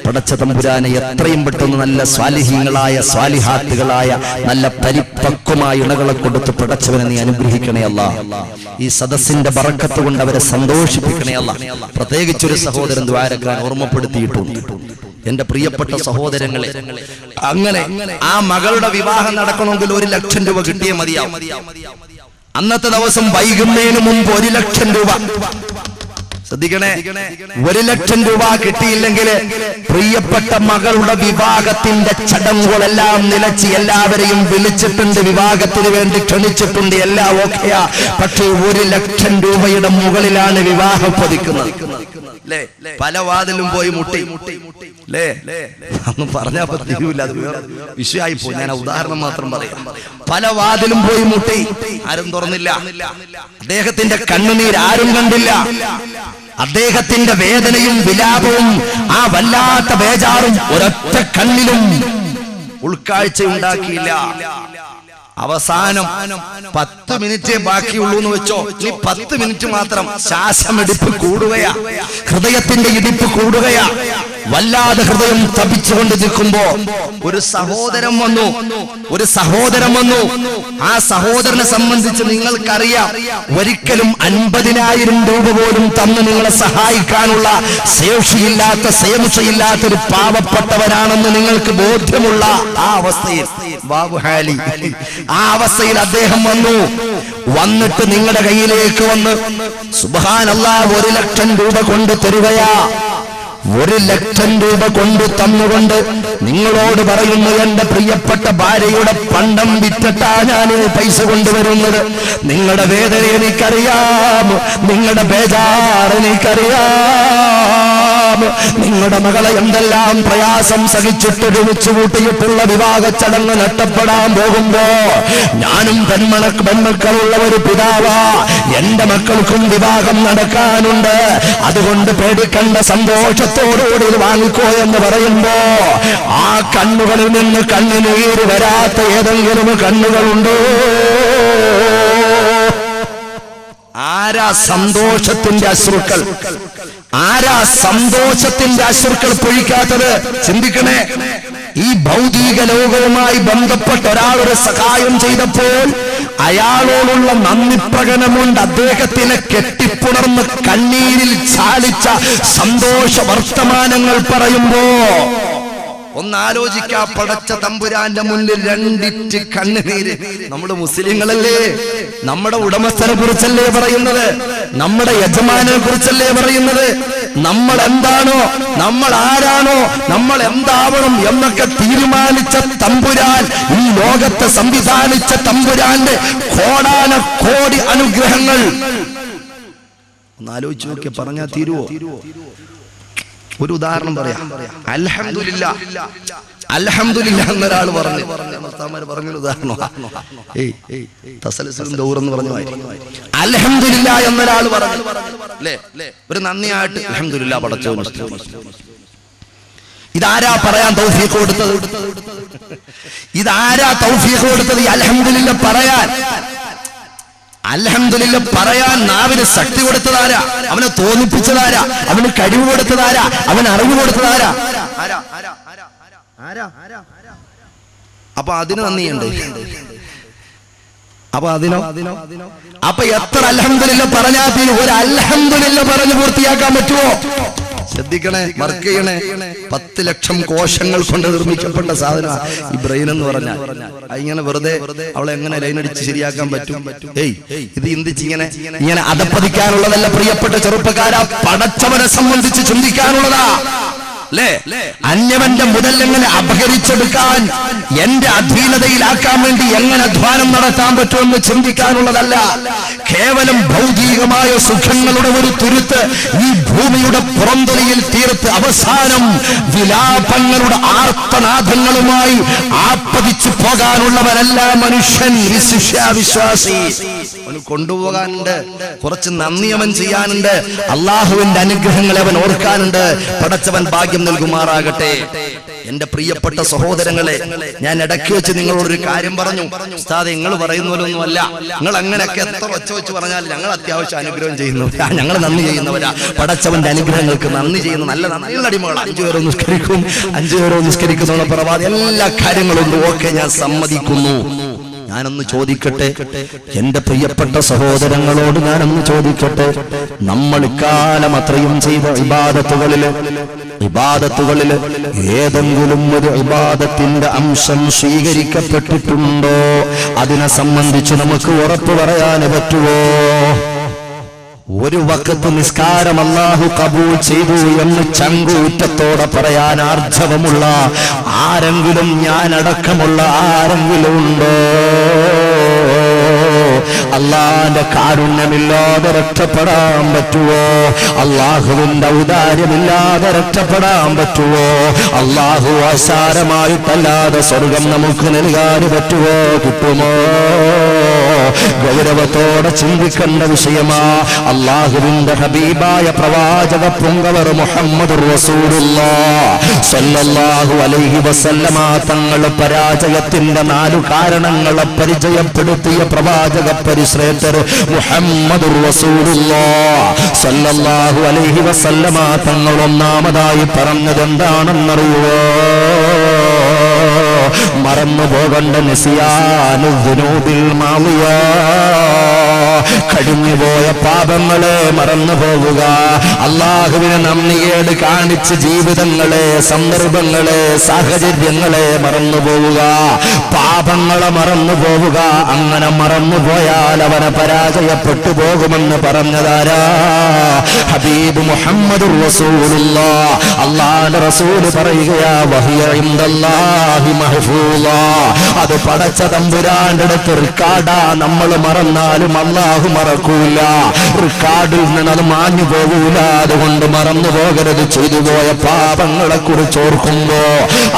പടച്ച തമ്പുരാനെ എത്രയും പെട്ടെന്ന് നല്ല സ്വാലിഹീങ്ങളായ സ്വാലിഹാത്തുകളായ നല്ല പരിപക്വമായ ഇണകളെ കൊടുത്ത് പടച്ചവനെ നീ അനുഗ്രഹിക്കണേ അല്ലാഹ്. ഈ സദസ്സിന്റെ ബറക്കത്ത് കൊണ്ട് അവരെ സന്തോഷിപ്പിക്കണേ അല്ലാഹ്. പ്രത്യേകിച്ചൊരു സഹോദരൻ ദ്വാരക്കാൻ ഓർമ്മപ്പെടുത്തിയിട്ടുണ്ട്. എന്റെ പ്രിയപ്പെട്ട സഹോദരങ്ങളെ, അങ്ങനെ ആ മകളുടെ വിവാഹം നടക്കണമെങ്കിൽ 1,00,000 രൂപ കിട്ടിയേ മതിയാവും. അന്നത്തെ ദിവസം വൈകുന്നതിന് മുമ്പ് 1 ലക്ഷം രൂപ. ശ്രദ്ധിക്കണേ, 1 ലക്ഷം രൂപ കിട്ടിയില്ലെങ്കിൽ പ്രിയപ്പെട്ട മകളുടെ വിവാഹത്തിന്റെ ചടങ്ങുകളെല്ലാം നിലച്ച് എല്ലാവരെയും വിളിച്ചിട്ടുണ്ട്, വിവാഹത്തിന് വേണ്ടി ക്ഷണിച്ചിട്ടുണ്ട്, എല്ലാം ഓക്കെയാ. പക്ഷേ 1 ലക്ഷം രൂപയുടെ മുകളിലാണ് വിവാഹം പതിക്കുന്നത്. പല വാതിലും പോയി മുട്ടി ഒന്നും പറഞ്ഞാൽ പറ്റില്ല, അത് വിഷയമായി പോയി. ഞാൻ ഉദാഹരണം മാത്രം പറയാം. പല വാതിലും പോയി മുട്ടി, ആരും തുറന്നില്ല. അദ്ദേഹത്തിന്റെ കണ്ണുനീർ ആരും കണ്ടില്ല. അദ്ദേഹത്തിന്റെ വേദനയും വിലാപവും ആ വല്ലാത്ത ബേജാറും ഒരൊറ്റ കണ്ണിലും ഉൾക്കാഴ്ച ഉണ്ടാക്കിയില്ല. അവസാനം 10 മിനിറ്റേ ബാക്കിയുള്ളൂ എന്ന് വെച്ചോ, ഇനി 10 മിനിറ്റ് മാത്രം. ശ്വാസമെടുപ്പ് കൂടുകയാ, ഹൃദയത്തിന്റെ ഇടിപ്പ് കൂടുകയാ. വല്ലാതെ ഹൃദയം തപിച്ചുകൊണ്ട് നിൽക്കുമ്പോ ഒരു സഹോദരൻ വന്നു. ആ സഹോദരനെ സംബന്ധിച്ച് നിങ്ങൾക്കറിയാം, ഒരിക്കലും 50,000 രൂപ പോലും തന്ന് നിങ്ങളെ സഹായിക്കാനുള്ള ശേഷിയില്ലാത്ത സേമുഷയില്ലാത്ത ഒരു പാവപ്പെട്ടവനാണെന്ന് നിങ്ങൾക്ക് ബോധ്യമുള്ള ആ അവസ്ഥയിൽ ബാബുഹാലി, ആ അവസ്ഥയിൽ അദ്ദേഹം വന്നിട്ട് നിങ്ങളുടെ കയ്യിലേക്ക് വന്ന് സുബ്ഹാനല്ലാഹ് 1 ലക്ഷം രൂപ കൊണ്ട് തരുകയാ. 1 ലക്ഷം രൂപ കൊണ്ട് തന്നുകൊണ്ട് നിങ്ങളോട് പറയുന്നു, എന്റെ പ്രിയപ്പെട്ട ഭാര്യയുടെ പണ്ടം വിറ്റിട്ടാ ഞാൻ പൈസ കൊണ്ടുവരുന്നത്. നിങ്ങളുടെ വേദന എനിക്കറിയാം, നിങ്ങളുടെ ബേജാർ എനിക്കറിയാം. നിങ്ങളുടെ മകളെ എന്തെല്ലാം പ്രയാസം സഹിച്ചിട്ട് ഒരുമിച്ച് കൂട്ടിയിട്ടുള്ള വിവാഹ ചടങ്ങ് നഷ്ടപ്പെടാൻ പോകുമ്പോ ഞാനും പെൺമക്കളുള്ള ഒരു പിതാവാ, എന്റെ മക്കൾക്കും വിവാഹം നടക്കാനുണ്ട്. അതുകൊണ്ട് പേടിക്കണ്ട, സന്തോഷത്തോടുകൂടി വാങ്ങിക്കോ എന്ന് പറയുമ്പോ ആ കണ്ണുകളിൽ നിന്ന് കണ്ണുനീര് വരാത്ത ഏതെങ്കിലും കണ്ണുകളുണ്ടോ? ആരാ സന്തോഷത്തിന്റെ അശ്രുക്കൾ? ആരാ സന്തോഷത്തിന്റെ അശ്രുക്കൾ പൊഴിക്കാത്തത്? ചിന്തിക്കണേ. ഈ ഭൗതിക ലോകവുമായി ബന്ധപ്പെട്ട ഒരാളൊരു സഹായം ചെയ്തപ്പോൾ അയാളോടുള്ള നന്ദി പ്രകടനം കൊണ്ട് അദ്ദേഹത്തിനെ കെട്ടിപ്പുണർന്ന് കണ്ണീരിൽ ചാലിച്ച സന്തോഷ വർത്തമാനങ്ങൾ പറയുമ്പോ ഒന്നാലോചിക്കാ, പടച്ച തമ്പുരാന്റെ മുന്നിൽ 2 കണ്ണുനീര്. നമ്മുടെ മുസ്ലിങ്ങളല്ലേ, നമ്മുടെ ഉടമസ്ഥനെ കുറിച്ചല്ലേ പറയുന്നത്, നമ്മുടെ യജമാനെ കുറിച്ചല്ലേ പറയുന്നത്. നമ്മൾ എന്താണോ, നമ്മൾ ആരാണോ, നമ്മൾ എന്താവണം എന്നൊക്കെ തീരുമാനിച്ച തമ്പുരാൻ, ഈ ലോകത്തെ സംവിധാനിച്ച തമ്പുരാന്റെ കോടാനക്കോടി അനുഗ്രഹങ്ങൾ ഒന്നാലോചിച്ച് നോക്കിയ പറഞ്ഞാൽ തീരുവോ? ഒരു ഉദാഹരണം പറയാം. അൽഹംദുലില്ലാ എന്നൊരാൾ പറഞ്ഞു ഉദാഹരണം. അൽഹംദുലില്ലാ എന്നൊരാൾ പറഞ്ഞു, ഒരു നന്ദിയായിട്ട് അൽഹംദുലില്ലാ പടച്ചവൻ. ഇതാരാ പറയാൻ തൗഫീഖ് കൊടുത്തത്? ഇതാരാ തൗഫീഖ് കൊടുത്തത് ഈ അൽഹംദുലില്ലാ പറയാൻ? അൽഹംദുലില്ലാ പറയാൻ നാവിന് ശക്തി കൊടുത്തതാരാ? അവനെ തോന്നിപ്പിച്ചതാരാ? അവന് കഴിവ് കൊടുത്തതാരാ? അവന് അറിവ് കൊടുത്തതാരാ? അപ്പൊ അതിന് നന്ദിയുണ്ട്. അപ്പൊ എത്ര അൽഹംദുലില്ലാ പറഞ്ഞാൽ ഒരു അൽഹംദുലില്ലാ പറഞ്ഞ് പൂർത്തിയാക്കാൻ പറ്റുമോ? ശ്രദ്ധിക്കണേ, വർക്ക് ചെയ്യണേ. 10 ലക്ഷം കോശങ്ങൾ കൊണ്ട് നിർമ്മിക്കപ്പെട്ട സാധനം ഈ ബ്രെയിൻ എന്ന് പറഞ്ഞാൽ. ഇങ്ങനെ വെറുതെ അവളെ എങ്ങനെ ലൈനടിച്ച് ശരിയാക്കാൻ പറ്റും? ഇത് ചിന്തിച്ച് ഇങ്ങനെ അധപ്പതിക്കാനുള്ളതല്ല പ്രിയപ്പെട്ട ചെറുപ്പക്കാരാ, പടച്ചവനെ സംബന്ധിച്ച് ചിന്തിക്കാനുള്ളതാ. അന്യവന്റെ മുതൽ എങ്ങനെ അപഹരിച്ചെടുക്കാൻ, എന്റെ അധീനതയിലാക്കാൻ വേണ്ടി എങ്ങനെ അധ്വാനം നടത്താൻ പറ്റുമെന്ന് ചിന്തിക്കാനുള്ളതല്ല. കേവലം ഭൗതികമായ സുഖങ്ങളുടെ ഒരു തുരുത്ത് ഈ ഭൂമിയുടെ പുറംതൊലിയിൽ തീർത്ത് അവസാനം വിലാപങ്ങളുടെ ആർത്തനാദങ്ങളുമായി ആപ്പതിച്ചു പോകാനുള്ളവരല്ല മനുഷ്യൻ, വിശ്വാസി. അവന് കൊണ്ടുപോകാനുണ്ട്, കുറച്ച് നന്ദി അവൻ ചെയ്യാനുണ്ട്, അള്ളാഹുവിന്റെ അനുഗ്രഹങ്ങളെ അവൻ ഓർക്കാനുണ്ട്. പടച്ചവൻ ഭാഗ്യം നൽകുമാറാകട്ടെ. എന്റെ പ്രിയപ്പെട്ട സഹോദരങ്ങളെ, ഞാൻ ഇടയ്ക്ക് വെച്ച് നിങ്ങളോടൊരു കാര്യം പറഞ്ഞു. ഉസ്താദ്, നിങ്ങൾ പറയുന്ന പോലൊന്നുമല്ല. നിങ്ങൾ അങ്ങനെയൊക്കെ എത്ര ഒച്ച വെച്ച് പറഞ്ഞാൽ ഞങ്ങൾ അത്യാവശ്യം അനുഗ്രഹം ചെയ്യുന്നവരാ, ഞങ്ങൾ നന്ദി ചെയ്യുന്നവരാ. പടച്ചവന്റെ അനുഗ്രഹങ്ങൾക്ക് നന്ദി ചെയ്യുന്ന നല്ല അടിമകൾ. 5 പേരോ നിസ്കരിക്കും, 5 പേരോ നിസ്കരിക്കുന്ന പ്രവാദി, എല്ലാ കാര്യങ്ങളും ഓക്കെ, ഞാൻ സമ്മതിക്കുന്നു. ഞാനൊന്ന് ചോദിക്കട്ടെ, എന്റെ പ്രിയപ്പെട്ട സഹോദരങ്ങളോട് ഞാനൊന്ന് ചോദിക്കട്ടെ, നമ്മൾ ഇക്കാലം അത്രയും ചെയ്ത ഇബാദത്തുകളിൽ ഏതെങ്കിലും ഒരു ഇബാദത്തിന്റെ അംശം സ്വീകരിക്കപ്പെട്ടിട്ടുണ്ടോ? അതിനെ സംബന്ധിച്ച് നമുക്ക് ഉറപ്പ് പറയാൻ പറ്റുമോ? ഒരു വഖത്ത് നിസ്കാരം അല്ലാഹു കബൂൽ ചെയ്തു എന്ന് ചങ്കൂറ്റത്തോടെ പറയാൻ ആർജവമുള്ള ആരെങ്കിലും, ഞാനടക്കമുള്ള ആരെങ്കിലും ഉണ്ടോ? അല്ലാഹുവിന്റെ കാരുണ്യമില്ലാതെ രക്ഷപ്പെടാൻ പറ്റുമോ? അല്ലാഹുവിന്റെ ഔദാര്യമില്ലാതെ രക്ഷപ്പെടാൻ പറ്റുമോ? അല്ലാഹു ആസാരമായിട്ടല്ലാതെ സ്വർഗം നമുക്ക് നൽകാൻ പറ്റുമോ? കിട്ടുമോ? ഗൗരവത്തോടെ ചിന്തിക്കേണ്ട വിഷയമാ. അല്ലാഹുവിന്റെ ഹബീബായ പ്രവാചക പുങ്കവർ മുഹമ്മദുർ റസൂലുള്ളാഹി സ്വല്ലല്ലാഹു അലൈഹി വസല്ലമ തങ്ങൾ പരാജയത്തിന്റെ 4 കാരണങ്ങളെ പരിചയപ്പെടുത്തിയ പ്രവാചക പരിശ്രേഷ്ഠർ മുഹമ്മദുർ റസൂലുള്ളാഹി സ്വല്ലല്ലാഹു അലൈഹി വസല്ലമ തങ്ങൾ ഒന്നാമതായി പറഞ്ഞത് എന്താണെന്നറിയുമോ? മറന്നു പോകണ്ട നിസിയാനു ദുനൂബിൽ മാളിയ, കഴിഞ്ഞുപോയ പാപങ്ങളെ മറന്നു പോവുക. അല്ലാഹുവിനെ നന്ദിയേട് കാണിച്ച് ജീവിതങ്ങളെ, സന്ദർഭങ്ങളെ, സാഹചര്യങ്ങളെ മറന്നു പോവുക, പാപങ്ങളെ മറന്നു പോവുക. അങ്ങനെ മറന്നു പോയാൽ അവനെ പരാജയപ്പെട്ടു പോകുമെന്ന് പറഞ്ഞതാരാ? ഹബീബ് മുഹമ്മദുർ റസൂലുള്ളാഹി. അല്ലാഹുവിന്റെ റസൂല് പറയുകയാ, വഹിയ ഇൻദല്ലാഹി മഹ്ഫൂള, അത് പടച്ച തമ്പുരാന്റെ അടുത്ത് റിക്കാർഡാ. നമ്മൾ മറന്നാലും അല്ലാഹു മറക്കൂല, റിക്കാർഡിൽ നിന്ന് അത് മാഞ്ഞു പോകൂല. അതുകൊണ്ട് മറന്നു പോകരുത്. ചെയ്തു പോയ പാപങ്ങളെ കുറിച്ച് ഓർക്കുമ്പോ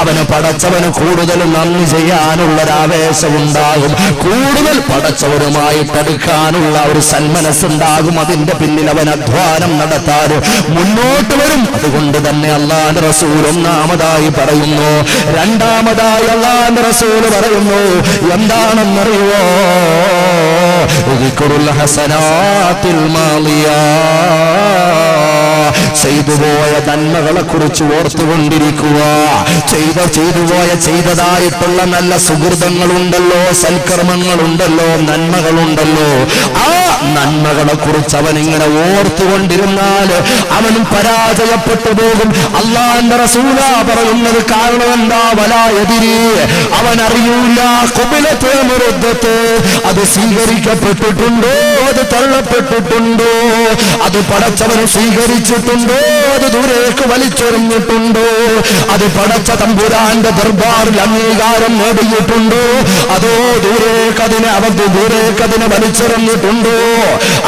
അവന് പടച്ചവന് കൂടുതൽ നന്ദി ചെയ്യാനുള്ളൊരാവേശം ഉണ്ടാകും, കൂടുതൽ പടച്ചവരുമായി തടുക്കാനുള്ള ഒരു സന്മനസ്സുണ്ടാകും. അതിന്റെ പിന്നിൽ അവൻ അധ്വാനം നടത്താൻ മുന്നോട്ട് വരും. അതുകൊണ്ട് തന്നെ അല്ലാഹുവിന്റെ റസൂൽ ഒന്നാമതായി പറയുന്നു. രണ്ടാമതായി അല്ലാഹുവിന്റെ റസൂൽ പറയുന്നു, എന്താണെന്നറിയുവോ? ദിക്റുൽ ഹസനാത്തിൽ മാളിയ, ചെയ്തുപോയ നന്മകളെ കുറിച്ച് ഓർത്തുകൊണ്ടിരിക്കുക. ചെയ്തതായിട്ടുള്ള നല്ല സുഹൃതങ്ങളുണ്ടല്ലോ, സൽക്കർമ്മങ്ങളുണ്ടല്ലോ, നന്മകളുണ്ടല്ലോ, ആ നന്മകളെ കുറിച്ച് അവൻ ഇങ്ങനെ ഓർത്തുകൊണ്ടിരുന്നാൽ അവനും പരാജയപ്പെട്ടു പോകും. അല്ലാഹുവിന്റെ റസൂലാ പറയുന്നത്. കാരണം എന്താ? വലായതിരി, അവൻ അറിയൂല ഖുബലത്തെ മുറദ്ദത്ത്, അത് സ്വീകരിക്കപ്പെട്ടിട്ടുണ്ടോ, അത് തള്ളപ്പെട്ടിട്ടുണ്ടോ, അത് പടച്ചവന് സ്വീകരിച്ചിട്ടുണ്ടോ, അത് ദൂരേക്ക് വലിച്ചെറിഞ്ഞിട്ടുണ്ടോ, അത് പടച്ച തമ്പുരാന്റെ ദർബാറിൽ അംഗീകാരം നേടിയിട്ടുണ്ടോ, അതോ ദൂരേക്കതിനെ വലിച്ചെറിഞ്ഞിട്ടുണ്ടോ?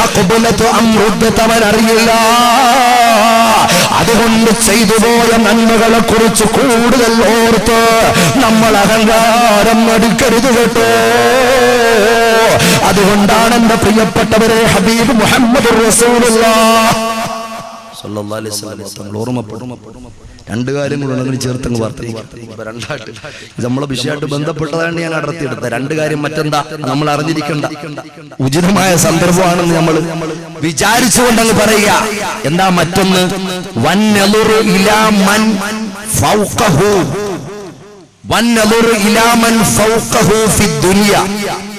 അഖ്ബലത്തു അംറുദ്ദത്ത് അവൻ അറിയില്ല. അതുകൊണ്ട് ചെയ്തുപോയ നന്മകളെ കുറിച്ച് കൂടുതൽ ഓർത്ത് നമ്മൾ അഹങ്കാരം എടുക്കരുത് കേട്ടോ. അതുകൊണ്ടാണ് എന്റെ പ്രിയപ്പെട്ടവരെ ഹബീബ് മുഹമ്മദുർ റസൂലുള്ളാഹി സ്വല്ലല്ലാഹു അലൈഹി വസല്ലം തങ്ങൾ ഓർമ്മപ്പെടും. 2 കാര്യങ്ങളുണ്ടെങ്കിൽ ചേർത്തങ്ങ് വാർത്തയിലേക്ക് രണ്ടായിട്ട് ഇത് നമ്മളെ വിഷയമായിട്ട് ബന്ധപ്പെട്ടതാണ് ഞാൻ അടർത്തിയെടുത്തത്. 2 കാര്യം മറ്റെന്താ നമ്മൾ അറിഞ്ഞിരിക്കേണ്ട ഉചിതമായ സന്ദർഭമാണെന്ന് നമ്മൾ വിചാരിച്ചുകൊണ്ടങ്ങ് പറയുക. എന്താ മറ്റൊന്ന്? വന്നലുറു ഇലാ മൻ ഫൗഖഹു, വന്നലുറു ഇലാ മൻ ഫൗഖഹു ഫി ദുനിയ.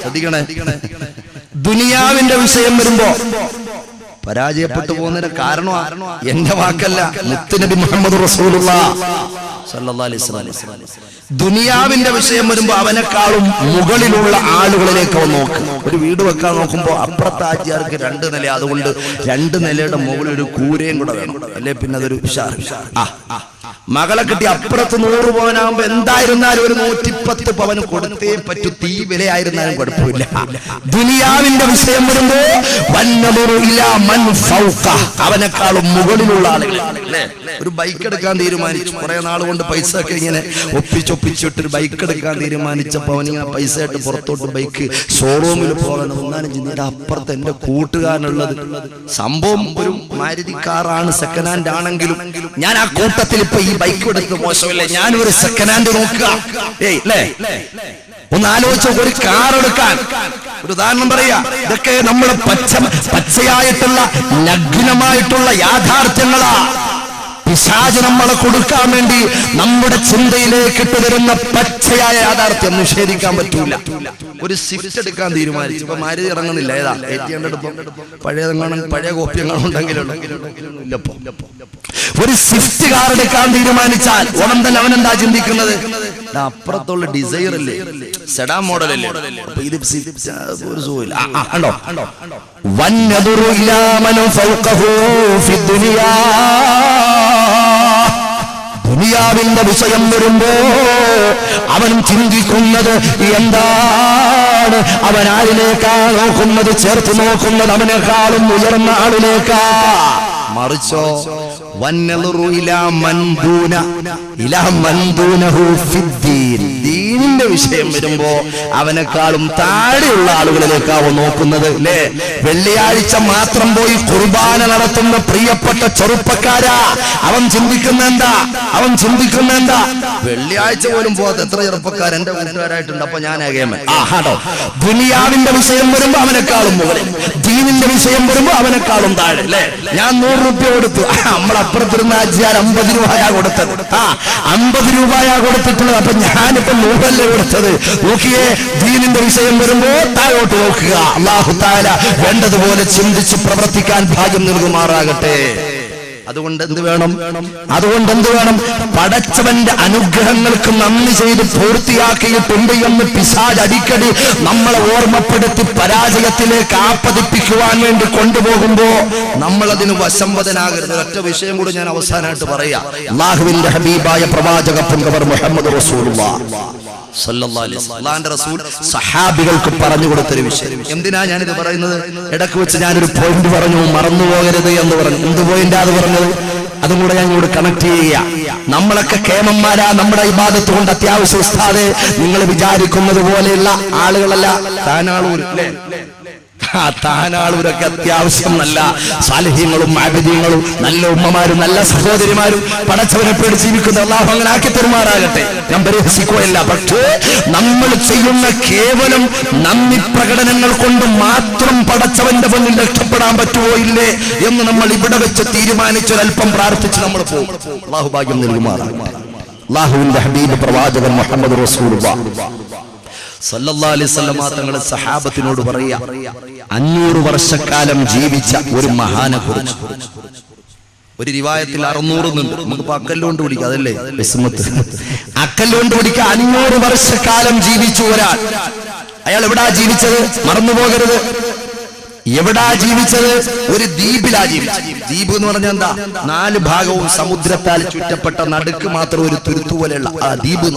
ശ്രദ്ധിക്കണേ, ദുനിയാവിന്റെ വിഷയം വരുമ്പോ പരാജയപ്പെട്ടു പോകുന്നതിന്റെ കാരണം എന്റെ വാക്കല്ല, മുത്തുനബി മുഹമ്മദ് റസൂലുള്ളാഹി സ്വല്ലല്ലാഹു അലൈഹി വസല്ലം. ദുനിയാവിന്റെ വിഷയം വരുമ്പോ അവനെക്കാളും മുകളിലുള്ള ആളുകളിലേക്ക് അവൻ നോക്കും. ഒരു വീട് വെക്കാൻ നോക്കുമ്പോ അപ്പുറത്തെ ആജിയാർക്ക് 2 നില, അതുകൊണ്ട് 2 നിലയുടെ മുകളിൽ ഒരു കൂരയും കൂടെ വേണം, അല്ലെ പിന്നെ അതൊരു ഉഷാർ. മകളെ കിട്ടി അപ്പുറത്ത് 100 പവനാകുമ്പോ എന്തായിരുന്നാലും ഒരു 110 പവന് കൊടുത്തേ പറ്റൂ, തീ വിലയായിരുന്നാലും കുഴപ്പമില്ല. ദുനിയാവിന്റെ വിഷയം വരുമ്പോ അവനെക്കാളും മുകളിലുള്ള ആളുകൾ. ഒരു ബൈക്ക് എടുക്കാൻ തീരുമാനിച്ചു, കുറെ നാൾ കൊണ്ട് പൈസ ഒക്കെ ഇങ്ങനെ ഒപ്പിച്ചൊപ്പിച്ചിട്ട് ബൈക്ക് എടുക്കാൻ തീരുമാനിച്ചപ്പോ അവനിങ്ങനെ പൈസ ആയിട്ട് പുറത്തോട്ട് ബൈക്ക് ഷോറൂമിൽ പോകണം. 4-5 നേരം അപ്പുറത്ത് എന്റെ കൂട്ടുകാരനുള്ളത്. സംഭവം ഒരു മാരുതി കാറാണ്, സെക്കൻഡ് ഹാൻഡ് ആണെങ്കിലും ഞാൻ ആ കൂട്ടത്തിൽ ഇപ്പൊ ഈ ബൈക്ക് എടുത്ത് മോശമല്ലേ, ഞാനൊരു സെക്കൻഡ് ഹാൻഡ് നോക്കുക. ഒന്ന് ആലോചിച്ച് ഒരു കാർ എടുക്കാൻ. ഒരു ഉദാഹരണം പറയാ, ഇതൊക്കെ നമ്മുടെ പച്ചയായിട്ടുള്ള നഗ്നമായിട്ടുള്ള യാഥാർത്ഥ്യങ്ങളാ. പിശാച് നമ്മളെ കൊടുക്കാൻ വേണ്ടി നമ്മുടെ ചിന്തയിലേക്ക് ഇട്ടുതരുന്ന പച്ചയായ യാഥാർത്ഥ്യം നിഷേധിക്കാൻ പറ്റൂല. ഒരു സ്വിഫ്റ്റ് എടുക്കാൻ തീരുമാനിച്ചു. ഇപ്പൊ മാരുതി ഇറങ്ങുന്നില്ല. ഏതാ 800 പഴയ കോപ്പിയങ്ങളും ഉണ്ടെങ്കിലുള്ള ഒരു സ്വിഫ്റ്റ് കാർ എടുക്കാൻ തീരുമാനിച്ചാൽ ഉടൻ തന്നെ അവനെന്താ ചിന്തിക്കുന്നത്? അപ്പുറത്തുള്ള ഡിസൈർ അല്ലേ, സെഡാൻ മോഡൽ അല്ലേ, അപ്പൊ ഇത് ഒരു സുഖമില്ല. ദുനിയാവിന്റെ വിഷയം വരുമ്പോ അവൻ ചിന്തിക്കുന്നത് എന്താണ്? അവൻ ആരിലേക്കാ നോക്കുന്നത്? ചേർത്ത് നോക്കുന്നത് അവനേക്കാളും ഉയർന്ന ആളിലേക്കാ. മറിച്ചോ ദീനിന്റെ വിഷയം വരുമ്പോ അവനേക്കാളും താഴെയുള്ള ആളുകളിലേക്കാവും നോക്കുന്നത്. അല്ലേ? വെള്ളിയാഴ്ച മാത്രം പോയി കുർബാന നടത്തുന്ന പ്രിയപ്പെട്ട ചെറുപ്പക്കാരാ, അവൻ ചിന്തിക്കുന്ന എന്താ? വെള്ളിയാഴ്ച പോലും പോകാത്ത എത്ര ചെറുപ്പക്കാർ എന്റെ കൂട്ടുകാരായിട്ടുണ്ട്. അപ്പൊ ഞാൻ ദുനിയാവിന്റെ വിഷയം വരുമ്പോ അവനേക്കാളും മുകളിൽ, ദീനിന്റെ വിഷയം വരുമ്പോ അവനേക്കാളും താഴെ. അല്ലേ? ഞാൻ 100 രൂപ കൊടുത്തു, നമ്മളപ്പുറത്തിരുന്ന ആജിയാർ 50 രൂപയാ കൊടുത്തത്. 50 രൂപയാ കൊടുത്തിട്ടുള്ളത്. അപ്പൊ ഞാനിപ്പോ 100 കൊടുത്തത്. നോക്കിയേ, ദീനിന്റെ വിഷയം വരുമ്പോ താഴോട്ട് നോക്കുക. അല്ലാഹു തആല വേണ്ടതുപോലെ ചിന്തിച്ച് പ്രവർത്തിക്കാൻ ഭാഗ്യം നൽകുമാറാകട്ടെ. അതുകൊണ്ട് എന്ത് വേണം? പടച്ചവന്റെ അനുഗ്രഹങ്ങൾക്ക് നന്ദി ചെയ്ത് പൂർത്തിയാക്കിയിട്ടുണ്ട് എന്ന് പിശാച് അടിക്കടി നമ്മളെ ഓർമ്മപ്പെടുത്തി പരാജയത്തിലേക്ക് ആപ്പതിപ്പിക്കുവാൻ വേണ്ടി കൊണ്ടുപോകുമ്പോ നമ്മൾ അതിന് വശംവദനാകരുത്. ഒറ്റ വിഷയം കൂടി ഞാൻ അവസാനമായിട്ട് പറയാം. അല്ലാഹുവിന്റെ ഹബീബായ പ്രവാചക പുങ്കവർ മുഹമ്മദ് റസൂലുള്ളാഹി സല്ലല്ലാഹു അലൈഹി വസല്ലം, അല്ലാഹുവിന്റെ റസൂൽ സഹാബികൾക്ക് പറഞ്ഞു കൊടുത്തൊരു വിഷയം. എന്തിനാ ഞാനിത് പറയുന്നത്? ഇടയ്ക്ക് വെച്ച് ഞാനൊരു പോയിന്റ് പറഞ്ഞു, മറന്നു പോകരുത് എന്ന് പറഞ്ഞു. എന്ത് പോയിന്റ് അത് പറഞ്ഞത്? അതും കൂടെ ഞാൻ ഇവിടെ കണക്ട് ചെയ്യുക. നമ്മളൊക്കെ കേമന്മാരാ, നമ്മുടെ ഇബാദത്ത് കൊണ്ട് അത്യാവശ്യം ഉസ്താദേ നിങ്ങൾ വിചാരിക്കുന്നത് പോലെയുള്ള ആളുകളല്ല. താനാളൂരൊക്കെ അത്യാവശ്യം നല്ല സാലിഹ്യങ്ങളും ആബിദീങ്ങളും നല്ല ഉമ്മമാരും നല്ല സഹോദരിമാരും പടച്ചവനെ പേടി ജീവിക്കുന്ന അല്ലാഹു അങ്ങനെ ആക്കി തെരുമാറാകട്ടെ. ഞാൻ പരിഹസിക്കുകയല്ല. പക്ഷേ നമ്മൾ ചെയ്യുന്ന കേവലം നന്ദി പ്രകടനങ്ങൾ കൊണ്ട് മാത്രം പടച്ചവന്റെ മുന്നിൽ രക്ഷപ്പെടാൻ പറ്റുമോ ഇല്ലേ എന്ന് നമ്മൾ ഇവിടെ വെച്ച് തീരുമാനിച്ചൊരൽപ്പം പ്രാർത്ഥിച്ച് നമ്മൾ പോകും. അല്ലാഹു ഭാഗ്യം നൽകുമാറാകട്ടെ. അല്ലാഹുവിന്റെ ഹബീബ് പ്രവാചകൻ മുഹമ്മദ് റസൂലുള്ളാഹി സല്ലല്ലാഹു അലൈഹി വസല്ലം തങ്ങൾ സഹാബത്തിനോട് പറയാ, 500 വർഷക്കാലം ജീവിച്ച ഒരു മഹാനെ കുറിച്ച്. ഒരു റിവായത്തിൽ 600 ഉണ്ട്. നമുക്ക് അക്കല്ലുകൊണ്ട് പിടിക്കാം, അതല്ലേ അക്കല്ലുകൊണ്ട് പിടിക്കാം. 500 വർഷക്കാലം ജീവിച്ചു ഒരാൾ. അയാൾ എവിടാ ജീവിച്ചത്? മറന്നുപോകരുത്. എവിടാ ജീവിച്ചത്? ഒരു ദ്വീപിലാ ജീവിച്ചത്. ദ്വീപ് എന്ന് പറഞ്ഞാൽ എന്താ? 4 ഭാഗവും സമുദ്രത്താൽ ചുറ്റപ്പെട്ട നടുക്ക് മാത്രം ഒരു തുരുത്തു പോലെയുള്ള ആ ദ്വീപ്.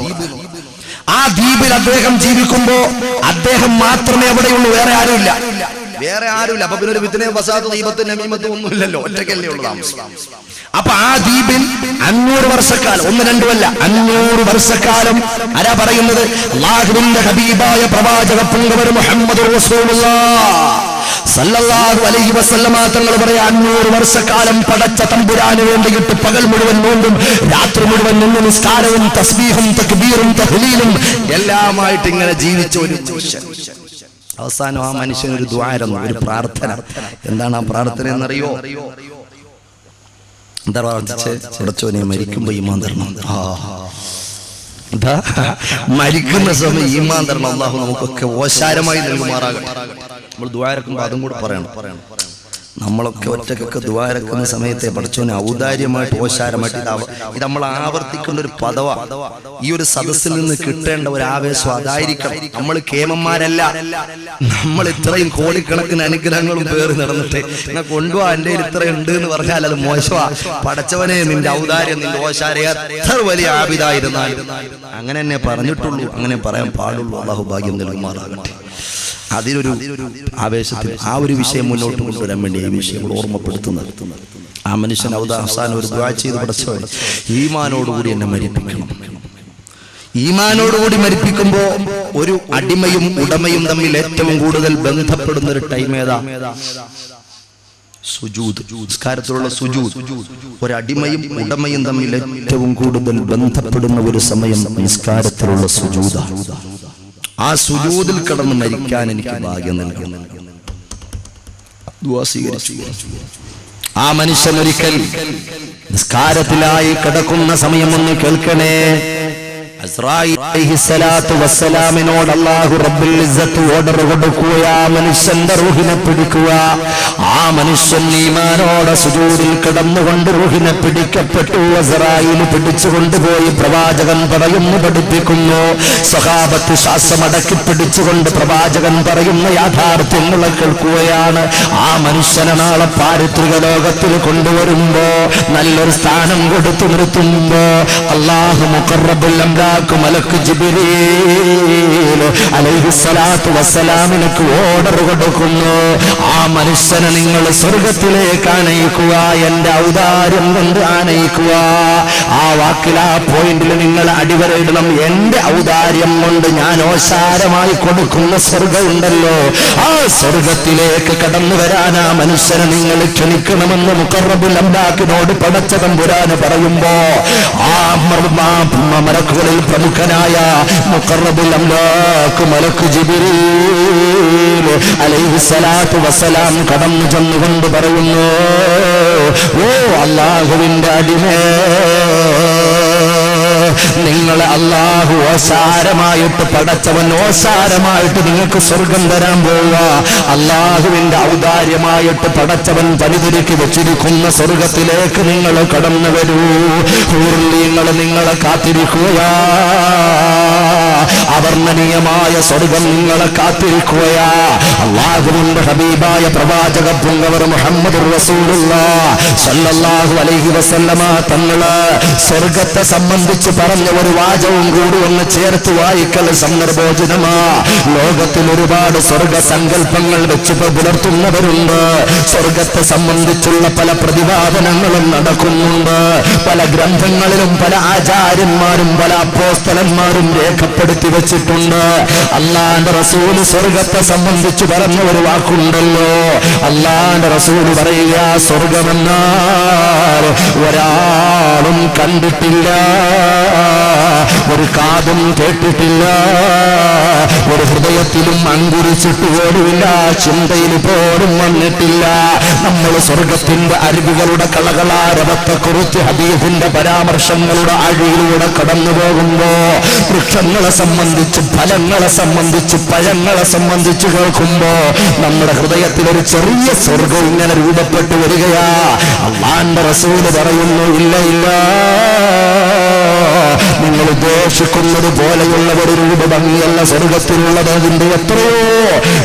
ആ ദ്വീപിൽ അദ്ദേഹം ജീവിക്കുമ്പോ അദ്ദേഹം മാത്രമേ അവിടെയുള്ളൂ, വേറെ ആരുമില്ല. അപ്പൊ പിന്നെ ഒരു വിത്തിനെ വസാത്ത് ദീപത്തിന് നമീമത്തും ഒന്നുമില്ലല്ലോ, ഒറ്റയ്ക്കല്ലേ ഉള്ള താമസം. അപ്പൊ ആ ദ്വീപിൽ 500 വർഷക്കാലം, 1-2 അല്ല, 500 വർഷക്കാലം ആരാ പറയുന്നത്? അല്ലാഹുവിന്റെ ഹബീബായ പ്രവാചക പുങ്കവർ മുഹമ്മദ് റസൂലുള്ളാഹി സല്ലല്ലാഹു അലൈഹി വസല്ലം തങ്ങൾ പറയാ, 500 വർഷക്കാലം പടച്ച തമ്പുരാന് വേണ്ടിയിട്ട് പകൽ മുഴുവൻ നോമ്പും രാത്രി മുഴുവൻ നിന്ന് നിസ്കാരവും തസ്ബീഹും തക്ബീറും തഹ്ലീലും എല്ലാമായിട്ട് ഇങ്ങനെ ജീവിച്ച ഒരു മനുഷ്യൻ. അവസാനം ആ മനുഷ്യൻ ഒരു ദുആയിരുന്നു, ഒരു പ്രാർത്ഥന. എന്താണ് ആ പ്രാർത്ഥന എന്നറിയോ? എന്താ പ്രാർത്ഥിച്ചേ? മരിക്കുമ്പോ ഈമാൻ തരണം. മരിക്കുന്ന സമയം ഈമാൻ തരണം. അല്ലാഹു നമുക്കൊക്കെ ഓശാരമായി നൽകുമാറാകട്ടെ. നമ്മൾ ദുആ ഇറക്കുമ്പോൾ അതും കൂടെ പറയണം. നമ്മളൊക്കെ ഒറ്റക്കൊക്കെ ദുആ ഇറക്കുന്ന സമയത്തെ പഠിച്ചോനെ ഔദാര്യമായിട്ട് ഓശാരമായിട്ട് ഇത് നമ്മൾ ആവർത്തിക്കുന്ന ഒരു പദവ. ഈ ഒരു സദസ്സിൽ നിന്ന് കിട്ടേണ്ട ഒരു ആവേശം അതായിരിക്കണം. നമ്മൾ കേമന്മാരല്ല. നമ്മൾ ഇത്രയും കോടിക്കണക്കിന് അനുഗ്രഹങ്ങളും പേറി നടന്നിട്ട് എന്നാ കൊണ്ടുപോവാ എൻ്റെ ഇത്രയുണ്ട് എന്ന് പറഞ്ഞാൽ അത് മോശമാ. പടച്ചവനെ നിന്റെ ഔദാര്യം, നിന്റെ ഓശാര എത്ര വലിയ ആബിദായിരുന്നാലും അങ്ങനെ തന്നെ പറഞ്ഞിട്ടുള്ളൂ, അങ്ങനെ പറയാൻ പാടുള്ളൂ. അല്ലാഹു ഭാഗ്യം നൽകുമാറാകട്ടെ. അതിനൊരു ആവേശത്തിൽ ആ ഒരു വിഷയം മുന്നോട്ട് കൊണ്ടുവരാൻ വേണ്ടി ഈ വിഷയം ഓർമ്മപ്പെടുത്തുന്നത്. ആ മനുഷ്യൻ അവസാനം ഒരു ദുആ ചെയ്ത് പടച്ചവൻ ഈമാനോടുകൂടി എന്നെ മരിപ്പിക്കണം. ഈമാനോടുകൂടി മരിപ്പിക്കുമ്പോ ഒരു അടിമയും ഉടമയും തമ്മിൽ ഏറ്റവും കൂടുതൽ ബന്ധപ്പെടുന്ന ഒരു ടൈം ഏതാ? സുജൂദ്. നിസ്കാരത്തിലുള്ള സുജൂദ്. ഒരു അടിമയും ഉടമയും തമ്മിൽ ഏറ്റവും കൂടുതൽ ബന്ധപ്പെടുന്ന ഒരു സമയം നിസ്കാരത്തിലുള്ള സുജൂദാണ്. ആ സുജൂദിൽ കിടന്ന് മരിക്കാൻ എനിക്ക് ഭാഗ്യം നൽകുന്നു. ദുആ സ്വീകരിച്ചു. ആ മനുഷ്യൻ ഒരിക്കൽ നിസ്കാരത്തിലായി കിടക്കുന്ന സമയം ഒന്ന് കേൾക്കണേ. അസ്രായീൽ അലൈഹിസ്സലാത്തു വസ്സലാമിനോട് അല്ലാഹു റബ്ബുൽ ഇസ്സത്ത് ഓർഡർ കൊടുക്കുക, മനുഷ്യന്റെ റൂഹിനെ പിടിക്കുക. ആ മനുഷ്യൻ ഈമാനോടെ സുജൂദിൽ കിടന്നുകൊണ്ട് റൂഹിനെ പിടിക്കപ്പെട്ടു. അസ്രായീൽ പിടിച്ചു കൊണ്ടുപോയി പ്രവാചകൻ പറയുന്നു, പഠിപ്പിക്കുന്നു. സ്വഹാബത്ത് ശ്വാസമടക്കി പിടിച്ചുകൊണ്ട് പ്രവാചകൻ പറയുന്ന യാഥാർത്ഥ്യങ്ങളെ കേൾക്കുകയാണ്. ആ മനുഷ്യനെ നാളെ പാരിത്രിക ലോകത്തിൽ കൊണ്ടുവരുമ്പോ, നല്ലൊരു സ്ഥാനം കൊടുത്തു നിർത്തുമ്പോ, അല്ലാഹു മുഖറബുൽ മലക്ക് ജിബ്രീൽ അലൈഹിസ്സലാത്തു വസ്സലാമിനക്ക് ഓർഡർ കൊടുക്കുന്നു. ആ മനുഷ്യനെ നിങ്ങൾ സ്വർഗത്തിലേക്ക് ആനയിക്കുക, എന്റെ ഔദാര്യം കൊണ്ട് ആനയിക്കുക. ആ വാക്കിൽ, ആ പോയിന്റിൽ നിങ്ങൾ അടിവരയിടണം. എന്റെ ഔദാര്യം കൊണ്ട് ഞാൻ ഓശാരമായി കൊടുക്കുന്ന സ്വർഗമുണ്ടല്ലോ, ആ സ്വർഗത്തിലേക്ക് കടന്നു വരാൻ ആ മനുഷ്യനെ നിങ്ങൾ ക്ഷണിക്കണമെന്ന് മുഖറബുൽ അംലാക്കിനോട് പടച്ച തമ്പുരാന് പറയുമ്പോ, ആ മലക്കുകളിൽ പ്രമുഖനായ മുഖറബുൽ അംലാക്ക് മലക്ക് ജിബ്രീൽ അലൈഹിസ്സലാത്തു വസ്സലാം കടന്നു ചെന്നുകൊണ്ട് പറയുന്നു, ഓ അല്ലാഹുവിന്റെ അടിമേ, നിങ്ങളെ അല്ലാഹു ഓസാരമായിട്ട് പടച്ചവൻ ഓസാരമായിട്ട് നിങ്ങൾക്ക് സ്വർഗം തരാൻ പോവുക. അല്ലാഹുവിന്റെ ഔദാര്യമായിട്ട് പടച്ചവൻ പണിതിരുക്കി വെച്ചിരിക്കുന്ന സ്വർഗത്തിലേക്ക് നിങ്ങൾ കടന്നു വരൂ. നിങ്ങളെ കാത്തിരിക്കുകയാ, അവർണ്ണനീയമായ സ്വർഗം നിങ്ങളെ കാത്തിരിക്കുകയാ. അല്ലാഹുവിന്റെ ഹബീബായ പ്രവാചക പുങ്കവർ മുഹമ്മദുർ റസൂലുള്ളാഹ് സ്വല്ലല്ലാഹു അലൈഹി വസല്ലമ തങ്ങള് സ്വർഗത്തെ സംബന്ധിച്ച് പറഞ്ഞ ഒരു വാചകവും കൂടി ഒന്ന് ചേർത്ത് വായിക്കൽ സന്ദർഭോചിതമാ. ലോകത്തിൽ ഒരുപാട് സ്വർഗ സങ്കല്പങ്ങൾ വെച്ച് പുലർത്തുന്നവരുണ്ട്. സ്വർഗത്തെ സംബന്ധിച്ചുള്ള പല പ്രതിപാദനങ്ങളും നടക്കുന്നുണ്ട്. പല ഗ്രന്ഥങ്ങളിലും പല ആചാര്യന്മാരും പല അപ്പോസ്തലന്മാരും രേഖപ്പെടുത്തി വെച്ചിട്ടുണ്ട്. അല്ലാഹുവിന്റെ റസൂൽ സ്വർഗത്തെ സംബന്ധിച്ച് പറഞ്ഞ ഒരു വാക്കുണ്ടല്ലോ. അല്ലാഹുവിന്റെ റസൂൽ പറയുക, സ്വർഗമെന്നാൽ ഒരാളും കണ്ടിട്ടില്ല, ഒരു കാതും കേട്ടിട്ടില്ല, ഒരു ഹൃദയത്തിലും അങ്കുരിച്ചിട്ട് പോലുമില്ല, ചിന്തയിൽ പോലും വന്നിട്ടില്ല. നമ്മൾ സ്വർഗത്തിന്റെ അരുവികളുടെ കളകളാരവത്തെക്കുറിച്ച് ഹദീസിന്റെ പരാമർശങ്ങളുടെ ആഴിയിലൂടെ കടന്നു പോകുമ്പോ, വൃക്ഷങ്ങളെ സംബന്ധിച്ച്, ഫലങ്ങളെ സംബന്ധിച്ച്, പഴങ്ങളെ സംബന്ധിച്ച് കേൾക്കുമ്പോ നമ്മുടെ ഹൃദയത്തിൽ ഒരു ചെറിയ സ്വർഗം ഇങ്ങനെ രൂപപ്പെട്ടു വരികയാ. അല്ലാഹുവിന്റെ റസൂൽ പറയുന്നു, ഇല്ല ഇല്ല, നിങ്ങൾ ഉദ്ദേശിക്കുന്നത് പോലെയുള്ള ഒരു രൂപഭംഗിയല്ല സ്വർഗത്തിലുള്ളത്. അതിന്റെ എത്രയോ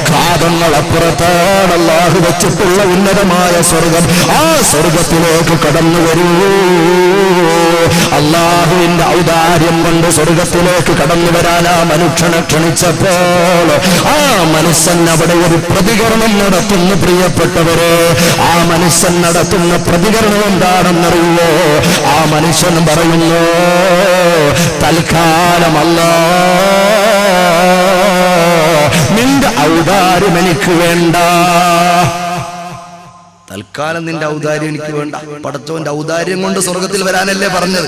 കാതങ്ങൾ അപ്പുറത്താണ് അല്ലാഹു വെച്ചിട്ടുള്ള ഉന്നതമായ സ്വർഗം. ആ സ്വർഗത്തിലേക്ക് കടന്നു വരൂ. അല്ലാഹുവിന്റെ ഔദാര്യം കൊണ്ട് സ്വർഗത്തിലേക്ക് കടന്നു വരാൻ ആ മനുഷ്യനെ ക്ഷണിച്ചപ്പോൾ, ആ മനുഷ്യൻ അവിടെ ഒരു പ്രതികരണം നടത്തുന്നു. പ്രിയപ്പെട്ടവരെ, ആ മനുഷ്യൻ നടത്തുന്ന പ്രതികരണം എന്താണെന്നറിയുമോ? ആ മനുഷ്യൻ പറയുന്നു, തൽക്കാലമല്ല, നിന്റെ ഔദാര്യം എനിക്ക് വേണ്ട. തൽക്കാലം നിന്റെ ഔദാര്യം എനിക്ക് വേണ്ട. പടച്ചവന്റെ ഔദാര്യം കൊണ്ട് സ്വർഗത്തിൽ വരാനല്ലേ പറഞ്ഞത്.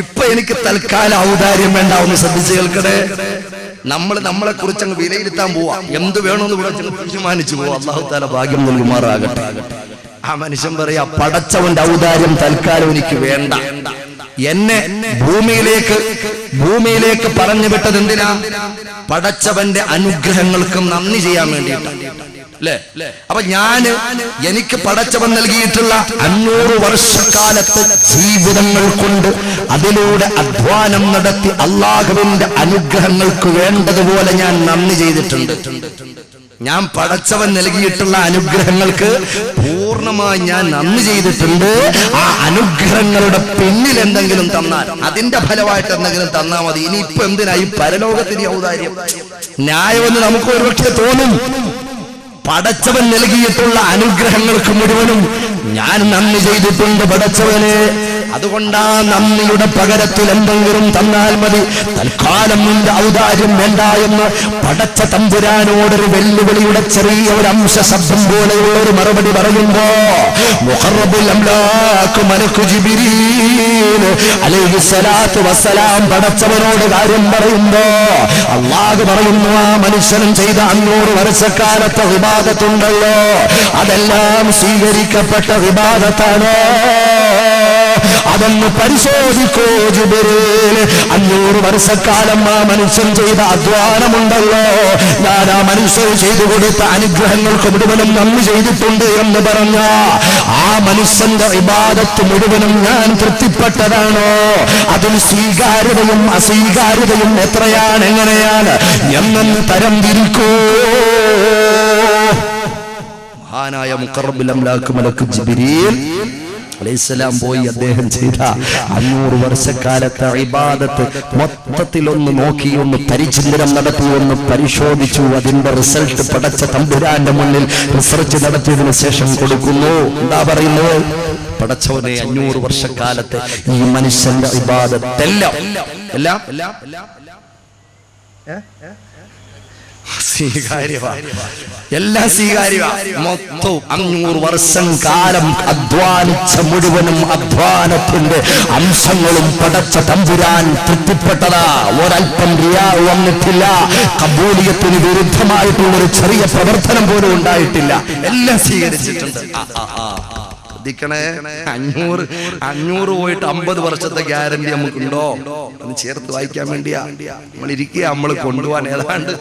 ഇപ്പൊ എനിക്ക് തൽക്കാലം ഔദാര്യം വേണ്ട. ഒന്ന് ശ്രദ്ധിച്ച് കേൾക്കണേ. നമ്മളെ കുറിച്ച് അങ്ങ് വിലയിരുത്താൻ പോവാ, എന്ത് വേണമെന്ന് ഇവിടെ തീരുമാനിച്ചു പോവാ. അല്ലാഹു തആല ഭാഗ്യം നൽകുമാറാകട്ടെ. ആ മനുഷ്യൻ പറയാ, പടച്ചവന്റെ ഔദാര്യം തൽക്കാലം എനിക്ക് വേണ്ട. എന്നെ ഭൂമിയിലേക്ക് പറഞ്ഞു വിട്ടത് എന്തിനാ? പടച്ചവന്റെ അനുഗ്രഹങ്ങൾക്ക് നന്ദി ചെയ്യാൻ വേണ്ടിയിട്ടാണ്. അപ്പൊ എനിക്ക് പടച്ചവൻ നൽകിയിട്ടുള്ള 500 വർഷക്കാലത്തെ ജീവിതങ്ങൾ കൊണ്ട് അതിലൂടെ അധ്വാനം നടത്തി അല്ലാഹുവിന്റെ അനുഗ്രഹങ്ങൾക്ക് വേണ്ടതുപോലെ ഞാൻ നന്ദി ചെയ്തിട്ടുണ്ട്. ഞാൻ പടച്ചവൻ നൽകിയിട്ടുള്ള അനുഗ്രഹങ്ങൾക്ക് പൂർണ്ണമായി ഞാൻ നന്ദി ചെയ്തിട്ടുണ്ട്. ആ അനുഗ്രഹങ്ങളുടെ പിന്നിൽ എന്തെങ്കിലും തന്നാൽ, അതിന്റെ ഫലമായിട്ട് എന്തെങ്കിലും തന്നാൽ മതി. ഇനിയിപ്പോ എന്തിനായി പരലോകത്തിന് ഔദാര്യം? ന്യായമെന്ന് നമുക്ക് ഒരുപക്ഷെ തോന്നും. പടച്ചവൻ നൽകിയിട്ടുള്ള അനുഗ്രഹങ്ങൾക്ക് മുഴുവനും ഞാൻ നന്ദി ചെയ്തിട്ടുണ്ട് പടച്ചവനെ. അതുകൊണ്ടാ നന്ദിയുടെ പകരത്തിൽ എന്തെങ്കിലും തന്നാൽ മതി. തൽക്കാലം നിന്റെ ഔദാര്യം വേണ്ട എന്ന് പടച്ച തമ്പുരാനോടൊരു വെല്ലുവിളിയുടെ ചെറിയ ഒരു അംശ ശബ്ദം പോലെയുള്ള ഒരു മറുപടി പറയുമ്പോ, മുഖറബുൽ അംലാക്ക് മലക്ക് ജിബ്രീൽ അലൈഹിസ്സലാത്തു വസ്സലാം പടച്ചവനോട് കാര്യം പറയുമ്പോ, അല്ലാഹു പറയുന്നു, ആ മനുഷ്യനും ചെയ്ത 500 വർഷക്കാലത്തെ ഇബാദത്തുണ്ടല്ലോ, അതെല്ലാം സ്വീകരിക്കപ്പെട്ട ഇബാദത്താണ്. അതൊന്ന് പരിശോധിക്കൂ ജിബ്രീൽ. 500 വർഷക്കാലം ആ മനുഷ്യൻ ചെയ്ത അധ്വാനമുണ്ടല്ലോ, ഞാൻ ആ മനുഷ്യൻ ചെയ്തു കൊടുത്ത അനുഗ്രഹങ്ങൾക്ക് മുഴുവനും നന്ദി ചെയ്തിട്ടുണ്ട് എന്ന് പറഞ്ഞ ആ മനുഷ്യന്റെ ഇബാദത്ത് മുഴുവനും ഞാൻ തൃപ്തിപ്പെട്ടതാണോ? അതിൽ സ്വീകാര്യതയും അസ്വീകാര്യതയും എത്രയാണ്, എങ്ങനെയാണ് എന്നെന്ന് തരം തിരിക്കൂ. മഹാനായ മുഖറബുൽ അംലാക്ക് മലക്ക് ജിബ്രീൽ അലൈഹിസ്സലാം പോയി അദ്ദേഹം ചെയ്ത 500 വർഷക്കാലത്തെ ഇബാദത്ത് മൊത്തത്തിലൊന്ന് നോക്കി, ഒന്ന് പരിചിന്തനം നടത്തി, ഒന്ന് പരിശോധിച്ചു. അതിന്റെ റിസൾട്ട് പടച്ച തമ്പുരാന്റെ മുന്നിൽ റിസർച്ച് നടത്തിയതിനു ശേഷം കൊടുക്കുന്നു. എന്താ പറയുന്നത്? പടച്ചവനെ, 500 വർഷക്കാലത്തെ ഈ മനുഷ്യന്റെ ഇബാദത്തെല്ലാം എല്ലാം സ്വീകാര്യമാണ്. മൊത്തവും 500 വർഷം കാലം അധ്വാനിച്ച മുഴുവനും അധ്വാനത്തിന്റെ അംശങ്ങളും പടച്ച തമ്പുരാൻ തൃപ്തിപ്പെട്ടതാ. ഒരൽപ്പം റിയാ വന്നിട്ടില്ല. കബൂലിയത്തിന് വിരുദ്ധമായിട്ടുള്ളൊരു ചെറിയ പ്രവർത്തനം പോലും ഉണ്ടായിട്ടില്ല. എല്ലാം സ്വീകരിച്ചിട്ടുണ്ട്. ശ്രദ്ധിക്കണേ, 500 പോയിട്ട് 50 വർഷത്തെ ഗ്യാരണ്ടി നമുക്കുണ്ടോ? അത് ചേർത്ത് വായിക്കാൻ വേണ്ടിയാ നമ്മൾ ഇരിക്കുക. നമ്മൾ കൊണ്ടുപോകാൻ ഏതാണ്ട്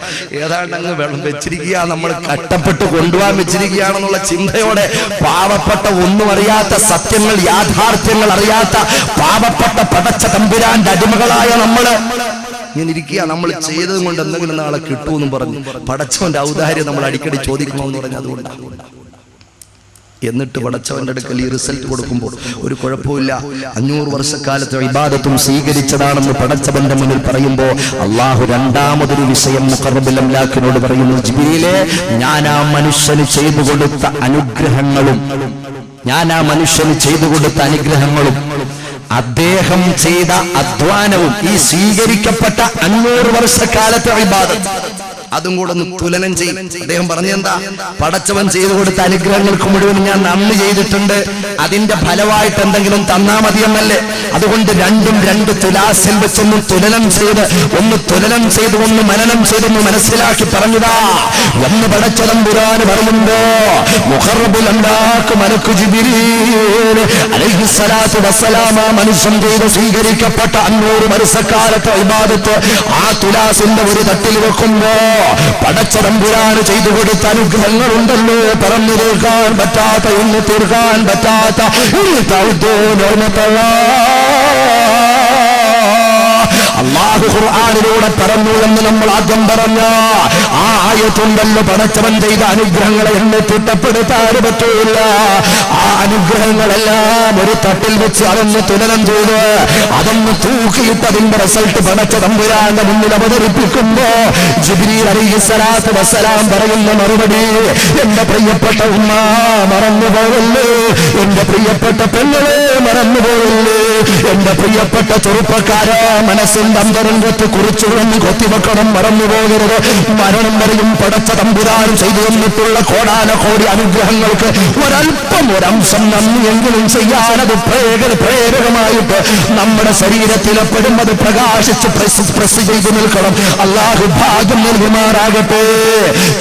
അങ്ങ് വെള്ളം വെച്ചിരിക്കുക, നമ്മൾ കഷ്ടപ്പെട്ട് കൊണ്ടുപോകാൻ വെച്ചിരിക്കുകയാണെന്നുള്ള ചിന്തയോടെ പാവപ്പെട്ട ഒന്നും അറിയാത്ത, സത്യങ്ങൾ യാഥാർത്ഥ്യങ്ങൾ അറിയാത്ത പാവപ്പെട്ട പടച്ച തമ്പുരാന്റെ അടിമകളായ നമ്മള് ഇങ്ങനെ ഇരിക്കുക. നമ്മൾ ചെയ്തത് കൊണ്ട് എന്തെങ്കിലും നാളെ കിട്ടുമെന്നും പറഞ്ഞു പടച്ചവന്റെ ഔദാര്യം നമ്മൾ അടിക്കടി ചോദിക്കണമെന്ന് പറഞ്ഞു. അതുകൊണ്ടാണ്. എന്നിട്ട് പടച്ചവന്റെ അടുക്കൽ ഈ റിസൾട്ട് കൊടുക്കുമ്പോൾ ഒരു കുഴപ്പമില്ല, 500 വർഷക്കാലത്തെ ഇബാദത്തും സ്വീകരിച്ചതാണെന്ന് പടച്ചവന്റെ മുന്നിൽ പറയുമ്പോൾ അള്ളാഹു രണ്ടാമതൊരു വിഷയം മുഖറബുൽ അംലാക്കിനോട് പറയുന്നു, ജിബ്രീലേ, ഞാൻ ആ മനുഷ്യന് ചെയ്തു കൊടുത്ത അനുഗ്രഹങ്ങളും അദ്ദേഹം ചെയ്ത അധ്വാനവും ഈ സ്വീകരിക്കപ്പെട്ട 500 വർഷക്കാലത്തെ ഇബാദത്ത് അതും കൂടെ ഒന്ന് തുലനം ചെയ്യും. അദ്ദേഹം പറഞ്ഞെന്താ? പടച്ചവൻ ചെയ്തു കൊടുത്ത അനുഗ്രഹങ്ങൾക്ക് മുഴുവൻ ഞാൻ നന്ദി ചെയ്തിട്ടുണ്ട്, അതിന്റെ ഫലമായിട്ട് എന്തെങ്കിലും തന്നാ മതിയെന്നല്ലേ. അതുകൊണ്ട് രണ്ടും 2 തുലാസിൽ വെച്ചൊന്ന് തുലനം ചെയ്ത് ഒന്ന് മനനം ചെയ്തൊന്ന് മനസ്സിലാക്കി പറഞ്ഞതാ എന്ന് പടച്ച തമ്പുരാൻ പറയുമ്പോ മുഖറബുൽ അംലാക്ക് മലക്ക് ജിബ്രീൽ അലൈഹിസ്സലാത്തു വസ്സലാം ആ മനുഷ്യൻ ചെയ്ത് സ്വീകരിക്കപ്പെട്ട 500 വർഷക്കാലത്തെ ഇബാദത്ത് ആ തുലാസിന്റെ ഒരു തട്ടിൽ വെക്കുമ്പോ പടച്ച തമ്പുരാൻ ചെയ്തു കൊടുത്ത അനുഗ്രഹങ്ങളുണ്ടല്ലോ, പറഞ്ഞു തീർക്കാൻ പറ്റാത്ത, ഇന്ന് തീർക്കാൻ പറ്റാത്ത. അല്ലാഹു ഖുർആനിലൂടെ പറഞ്ഞു എന്ന് നമ്മൾ ആദ്യം പറഞ്ഞ ആ ആയത്തുണ്ടല്ലോ, പടച്ചവൻ ചെയ്ത അനുഗ്രഹങ്ങളെ എന്നെ തിട്ടപ്പെടുത്താൻ പറ്റൂല. ആ അനുഗ്രഹങ്ങളെല്ലാം ഒരു തട്ടിൽ വെച്ച് അതൊന്ന് തുലനം ചെയ്ത് അതൊന്ന് തൂക്കിയിട്ട് അതിന്റെ റിസൾട്ട് പടച്ച തമ്പുരാന്റെ മുന്നിൽ അവതരിപ്പിക്കുമ്പോ ജിബ്രീൽ അലൈഹിസ്സലാത്തു വസ്സലാം പറയുന്ന മറുപടി, എന്റെ പ്രിയപ്പെട്ട ഉമ്മ മറന്നുപോകല്ലേ, എന്റെ പ്രിയപ്പെട്ട പെങ്ങളെ മറന്നുപോകല്ലേ, എന്റെ പ്രിയപ്പെട്ട ചെറുപ്പക്കാരെ മനസ്സിന്റെ അന്തരംഗത്ത് കുറിച്ചു കൊത്തിവെക്കണം, മറന്നുപോകരുത്. മരണം വരെയും പടച്ച തമ്പുരാൻ ചെയ്തു തന്നിട്ടുള്ള കോടാനകോടി അനുഗ്രഹങ്ങൾക്ക് ഒരംശം നന്ദിയെങ്കിലും ചെയ്യാനത് പ്രേരകമായിട്ട് നമ്മുടെ ശരീരത്തിൽ എപ്പോഴും അത് പ്രകാശിച്ച് പ്രസ് ചെയ്തു നിൽക്കണം. അല്ലാഹു ഭാഗ്യം നൽകുമാറാകട്ടെ.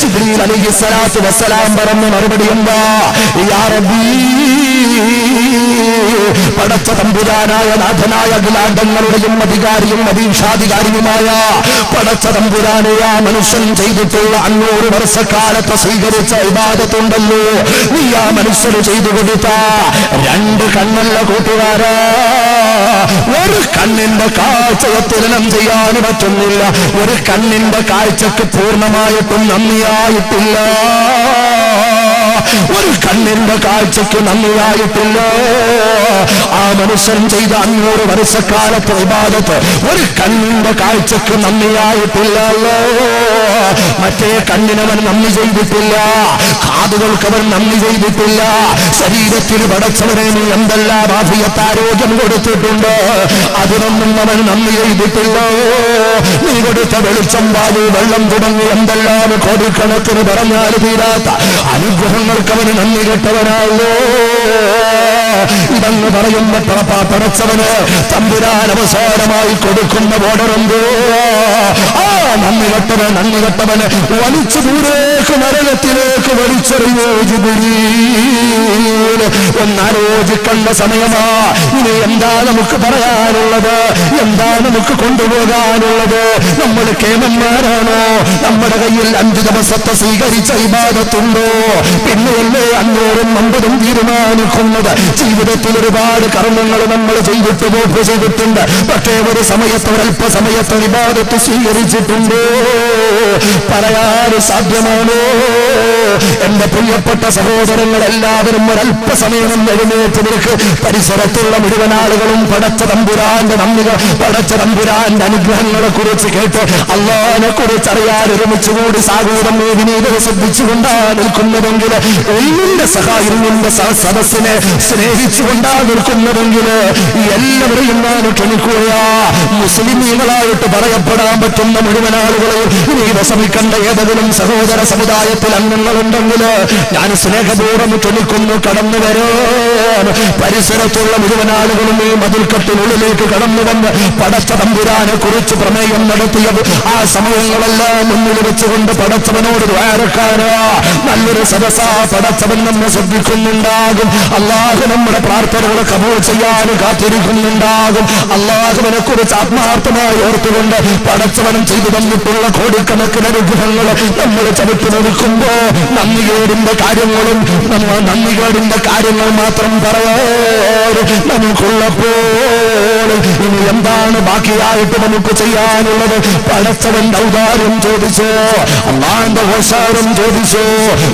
ജിബ്രീൽ അലൈഹിസ്സലാത്തു വസ്സലാം പറഞ്ഞ മറുപടി എന്താ? യാ റബ്ബീ, പടച്ച തമ്പുരാനായ നാഥനായ അഖിലാണ്ടങ്ങളുടെയും അധികാരിയും അധീക്ഷാധികാരിയുമായ പടച്ച തമ്പുരാനെ ആ മനുഷ്യൻ ചെയ്തിട്ടുള്ള 500 വർഷക്കാലത്ത് സ്വീകരിച്ച ഇബാദത്തുണ്ടല്ലോ, നീ ആ മനുഷ്യന് ചെയ്തു കൊടുത്ത 2 കണ്ണല്ല കൂട്ടുകാരാ, ഒരു കണ്ണിന്റെ കാഴ്ചയെ തുലനം ചെയ്യാൻ പറ്റുന്നില്ല, ഒരു കണ്ണിന്റെ കാഴ്ചക്ക് പൂർണ്ണമായിട്ടും നന്ദിയായിട്ടില്ല, ഒരു കണ്ണിന്റെ കാഴ്ചക്ക് നന്ദിയായിട്ടില്ല. ആ മനുഷ്യൻ ചെയ്ത 500 വർഷക്കാലത്തെ ഇബാദത്ത് ഒരു കണ്ണിന്റെ കാഴ്ചക്ക് നന്ദിയായിട്ടില്ലല്ലോ. മറ്റേ കണ്ണിനവൻ നന്ദി ചെയ്തിട്ടില്ല, കാതുകൾക്കവൻ നന്ദി ചെയ്തിട്ടില്ല, ശരീരത്തിൽ പടച്ചവനെ നീ എന്തെല്ലാം ആഫിയത്ത് ആരോഗ്യം കൊടുത്തിട്ടുണ്ട്, അതിനൊന്നും അവൻ നന്ദി ചെയ്തിട്ടില്ല. നീ കൊടുത്ത വെളിച്ചം, വായു, വെള്ളം തുടങ്ങി എന്തെല്ലാം കോടിക്കണക്കിന് പറഞ്ഞാൽ തീരാത്ത അനുഗ്രഹങ്ങൾക്ക് അവന് നന്ദി കെട്ടവനാണല്ലോ. ഇതെന്ന് പറയുന്ന പടച്ചവന് തമ്പുരാൻ അവസാനമായി കൊടുക്കുന്ന ഓർഡറുണ്ടോ? ആ നന്ദി കെട്ടവന് വലിച്ചു ദൂരേക്ക് നരകത്തിലേക്ക് വലിച്ചെറിയോ ജിബ്രീൽ. ഒന്നാലോചിക്കേണ്ട സമയമാ. ഇനി എന്താ നമുക്ക് പറയാനുള്ളത്? എന്താ നമുക്ക് കൊണ്ടുപോകാനുള്ളത്? നമ്മൾ കേമന്മാരാണോ? നമ്മുടെ കയ്യിൽ 5 ദിവസത്തെ സ്വീകരിച്ച ഇബാദത്തുണ്ടോ? പിന്നെയല്ലേ 550 തീരുമാനിക്കുന്നത്? ജീവിതത്തിൽ ഒരുപാട് കർമ്മങ്ങൾ നമ്മൾ ചെയ്തിട്ടുണ്ട്. പക്ഷേ ഒരു സമയത്ത് ഒരല്പസമയത്ത് ഇബാദത്ത് സ്വീകരിച്ചിട്ടുണ്ടോ? പറയാൻ സാധ്യമാണോ? എന്റെ പ്രിയപ്പെട്ട സഹോദരങ്ങൾ എല്ലാവരും ഒരല്പസമയം എഴുന്നേറ്റ് നിൽക്ക്. പരിസരത്തുള്ള മുഴുവൻ ആളുകളും പടച്ച തമ്പുരാന്റെ അനുഗ്രഹങ്ങളെ കുറിച്ച് കേട്ട് അല്ലാഹുവിനെ കുറിച്ച് അറിയാൻ ഒരുമിച്ചുകൂടി സാഗൂതം വിനീതം ശ്രദ്ധിച്ചുകൊണ്ടാണ് നിൽക്കുന്നതെങ്കിൽ, ഒന്നിന്റെ സദസ്സിനെ സ്നേഹിച്ചുകൊണ്ടാണ് നിൽക്കുന്നതെങ്കിൽ എല്ലാവരെയും ഞാൻ ക്ഷണിക്കുകയാ. മുസ്ലിമീങ്ങളായിട്ട് പറയപ്പെടാൻ പറ്റുന്ന മുഴുവൻ ആളുകളെയും നീ വിഷമിക്കേണ്ട ഏതെങ്കിലും സഹോദര സമുദായത്തിൽ അംഗങ്ങളുണ്ടെങ്കിൽ ഞാൻ സ്നേഹപൂർവ്വം ക്ഷണിക്കുന്നു, കടന്നു വരാൻ. പരിസരത്തുള്ള മുഴുവൻ ആളുകളും ഈ മതിൽക്കെട്ടിനുള്ളിലേക്ക് കടന്നു വന്ന് പടച്ച തമ്പുരാനെ കുറിച്ച് പ്രമേയം നടത്തിയത് ആ സമയങ്ങളെല്ലാം മുന്നിൽ വെച്ചുകൊണ്ട് പടച്ചവനോട് ദ്വാരക്കാരാ. നല്ലൊരു സദസ്സാ. പടച്ചവൻ നമ്മെ ശ്രദ്ധിക്കുന്നുണ്ടാകും. അല്ലാഹു നമ്മുടെ പ്രാർത്ഥനകൾ കബൂൽ ചെയ്യാൻ കാത്തിരിക്കുന്നുണ്ടാകും. അല്ലാഹുവിനെ കുറിച്ച് ആത്മാർത്ഥമായി ഓർത്തുകൊണ്ട് പടച്ചവനും ചെയ്തു തന്നിട്ടുള്ള കോടിക്കണക്കിന് അനുഗ്രഹങ്ങൾ നമ്മൾ ചവിട്ടി നിൽക്കുമ്പോ നന്ദികേടിന്റെ കാര്യങ്ങൾ മാത്രം പറയാൻ നമുക്കുള്ളപ്പോൾ ഇനി എന്താണ് ബാക്കിയായിട്ട് നമുക്ക് ചെയ്യാനുള്ളത്? പടച്ചവന്റെ ഔദാര്യം ചോദിച്ചോ, അല്ലാഹുവിന്റെ ഓശാരം ചോദിച്ചോ.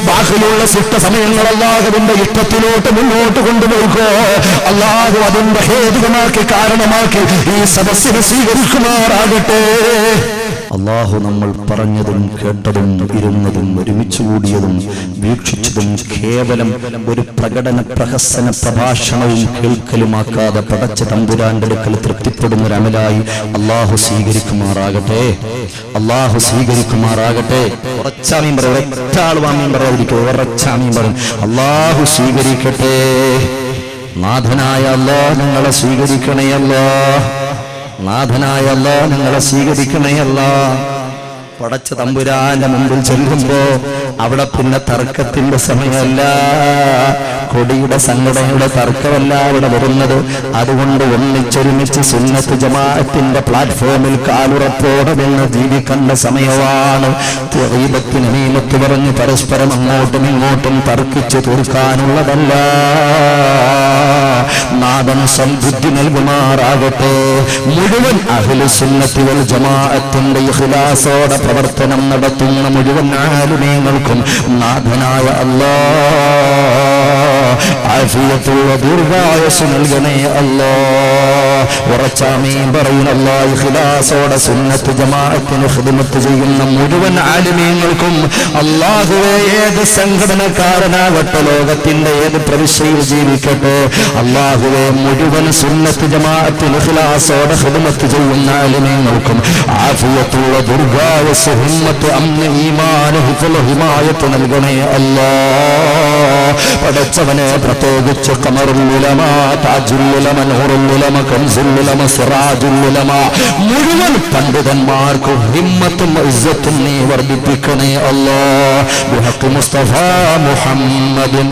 ബാക്കിയുള്ള സിട്ട സമയങ്ങൾ അല്ലാഹുവിന്റെ ഇഷ്ടത്തിലോട്ട് മുന്നോട്ട് കൊണ്ടുപോയിക്കോ. അല്ലാഹു അതിന്റെ ഹേതുകമാക്കി കാരണമാക്കി ഈ സദസ്സിനെ സ്വീകരിക്കുമാറാകട്ടെ. അല്ലാഹു നമ്മൾ പറഞ്ഞതും കേട്ടതും ഇരുന്നതും ഒരുമിച്ച് കൂടിയതും വീക്ഷിച്ചതും കേവലം ഒരു പ്രകടന പ്രഹസന പ്രഭാഷണവും കേൾക്കലുമാക്കാതെ പടച്ച തമ്പുരാന്റെ അടുക്കൽ തൃപ്തിപ്പെടുന്ന ഒരു അമലായി അല്ലാഹു സ്വീകരിക്കുമാറാകട്ടെ. അല്ലാഹു സ്വീകരിക്കുമാറാകട്ടെ. ഉറച്ചാമീൻ പറയും, ഒരൊറ്റാൾ വാമീൻ പറയാതിരിക്കും, ഉറച്ചാമീൻ പറയും. അല്ലാഹു സ്വീകരിക്കട്ടെ. നാഥനായ അല്ലാഹ് ഞങ്ങളെ സ്വീകരിക്കണേ അല്ലാഹ്. നാഥനായ അല്ലാഹ് ഞങ്ങളെ സ്വീകരിക്കണേ അല്ലാഹ്. പടച്ച തമ്പുരാന്റെ മുമ്പിൽ ചെല്ലുമ്പോ അവിടെ പിന്നെ തർക്കത്തിന്റെ സമയമല്ല, കൊടിയുടെ സംഘടനയുടെ തർക്കമല്ല അവിടെ വരുന്നത്. അതുകൊണ്ട് ഒന്നിച്ചൊരുമിച്ച് സുന്നത്ത് ജമാഅത്തിന്റെ പ്ലാറ്റ്ഫോമിൽ കാലുറപ്പോടെ നിന്ന് ജീവിക്കേണ്ട സമയമാണ്. ഗീബത്തിന് നിയമത്ത് പറഞ്ഞ് പരസ്പരം അങ്ങോട്ടും ഇങ്ങോട്ടും തർക്കിച്ചു തീർക്കാനുള്ളതല്ല. നാദൻ സൽബുദ്ധി നൽകുമാറാകട്ടെ. മുഴുവൻ അഹ്ലു സുന്നത്തി വൽ ജമാഅത്തിന്റെ ഇഖ്ലാസോടെ പ്രവർത്തനം നടത്തുന്ന മുഴുവൻ ആലിമീങ്ങൾക്കും നാഥനായ അല്ലാഹ് ആഫിയത്തുള്ള ദീർഘായുസ്സ് നൽകണേ അല്ലാഹ്. ഉറച്ചാമീൻ പറയുന്ന അല്ലാഹ് ഇഖ്ലാസോടെ സുന്നത്ത് ജമാഅത്തിന് ഖിദ്മത്ത് ചെയ്യുന്ന മുഴുവൻ ആലിമീങ്ങൾക്കും അല്ലാഹുവേ ഏത് സംഘടനക്കാരനാകട്ടെ, ലോകത്തിന്റെ ഏത് പ്രവിശ്യയിൽ ജീവിക്കട്ടെ, അല്ലാഹുവേ മുഴുവൻ സുന്നത്ത് ജമാഅത്തിന് ഇഖ്ലാസോടെ ഖിദ്മത്ത് ചെയ്യുന്ന ആലിമീങ്ങൾക്കും ആഫിയത്തുള്ള ദീർഘായുസ്സ്, ഹിമ്മത്ത്, അംന, ഈമാൻ, ഹിഫ്ള്, ഹിമായത്ത് നൽകണേ അല്ലാഹ്. പടച്ചവനെ പ്രത്യേകിച്ച് ഖമറുൽ ഉലമ, താജുൽ ഉലമ, നൂറുൽ ഉലമ, കൻസുൽ ഉലമ, സിറാജുൽ ഉലമ മുഴുവൻ പണ്ഡിതന്മാർക്കും ഹിമ്മത്തും ഇസ്സത്തും നീ വർദ്ധിപ്പിക്കണേ അല്ലാഹ്. ബിഹഖ് മുസ്തഫ മുഹമ്മദിൻ.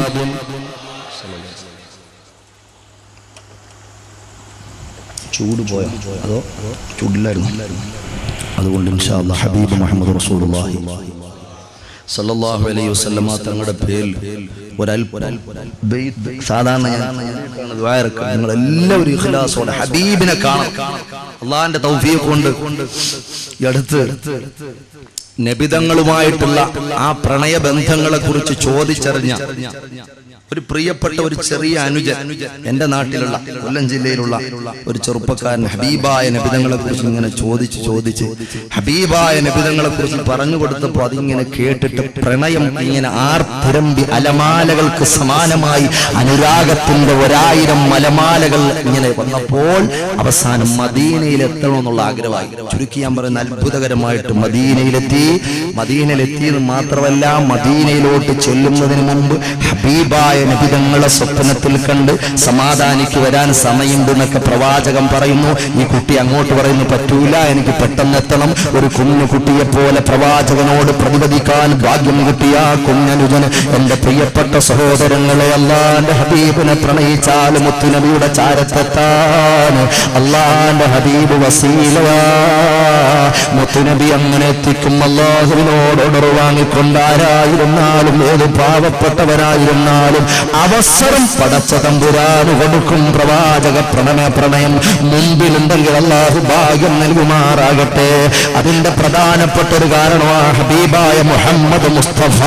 ചൂട് പോയോ അതോ ചൂടില്ലായിരുന്നു? അതുകൊണ്ട് ഇൻഷാ അല്ലാഹ് ഹബീബ് മുഹമ്മദ് റസൂലുള്ളാഹി സല്ലല്ലാഹു അലൈഹി വസല്ലമ തങ്ങളുടെ പേരിൽ സാധാരണ നിങ്ങൾ എല്ലാവരും ഇഖ്ലാസോടെ ഹബീബിനെ കാണാം. അള്ളാഹിന്റെ തൗഫീഖ് കൊണ്ട് ഈ അടുത്ത് നബിതങ്ങളുമായിട്ടുള്ള ആ പ്രണയബന്ധങ്ങളെ കുറിച്ച് ചോദിച്ചറിഞ്ഞ ഒരു പ്രിയപ്പെട്ട ഒരു ചെറിയ അനുജൻ, എന്റെ നാട്ടിലുള്ള കൊല്ലം ജില്ലയിലുള്ള ഒരു ചെറുപ്പക്കാരൻ ഹബീബായ നബിതങ്ങളെ കുറിച്ച് ഇങ്ങനെ ചോദിച്ച് ഹബീബായ നബിതങ്ങളെ കുറിച്ച് പറഞ്ഞു കൊടുത്തപ്പോൾ അതിങ്ങനെ കേട്ടിട്ട് പ്രണയം ഇങ്ങനെ ആർത്തിരമ്പി അലമാലകൾക്ക് സമാനമായി അനുരാഗത്തിന്റെ 1000 മലമാലകൾ ഇങ്ങനെ വന്നപ്പോൾ അവസാനം മദീനയിൽ എത്തണമെന്നുള്ള ആഗ്രഹമായി. ചുരുക്കി ഞാൻ പറയുന്ന അത്ഭുതകരമായിട്ട് മദീനയിലെത്തി എന്ന് മാത്രമല്ല, മദീനയിലോട്ട് ചെല്ലുന്നതിന് മുമ്പ് ഹബീബായ നബിതങ്ങളെ സ്വപ്നത്തിൽ കണ്ട് സമാധാനിക്ക് വരാൻ സമയമുണ്ടെന്നൊക്കെ പ്രവാചകൻ പറയുന്നു. ഈ കുട്ടി അങ്ങോട്ട് പറയുന്നു, പറ്റൂല, എനിക്ക് പെട്ടെന്ന് എത്തണം. ഒരു കുഞ്ഞു കുട്ടിയെ പോലെ പ്രവാചകനോട് പ്രതിപദിക്കാൻ ഭാഗ്യം കിട്ടിയ കുഞ്ഞനുജന്, എന്റെ പ്രിയപ്പെട്ട സഹോദരങ്ങളെ, അള്ളാന്റെ ഹബീബിനെ പ്രണയിച്ചാൽ മുത്തുനബിയുടെ ചാരത്തെത്താൻ അള്ളാന്റെ ഹബീബ് വസീലയാ. മുത്തുനബി അങ്ങനെ എത്തിക്കും. അള്ളാഹുവിനോട് ഓർഡർ വാങ്ങിക്കൊണ്ടാരായിരുന്നാലും ഏത് പാവപ്പെട്ടവരായിരുന്നാലും അവസരം പടച്ച തമ്പുരാന് കൊടുക്കും. പ്രവാചക പ്രണയം മുമ്പിലുണ്ടെങ്കിൽ അള്ളാഹു ഭാഗ്യം നൽകുമാറാകട്ടെ. അതിന്റെ പ്രധാനപ്പെട്ട ഒരു കാരണമാണ് ഹബീബായ മുഹമ്മദ് മുസ്തഫ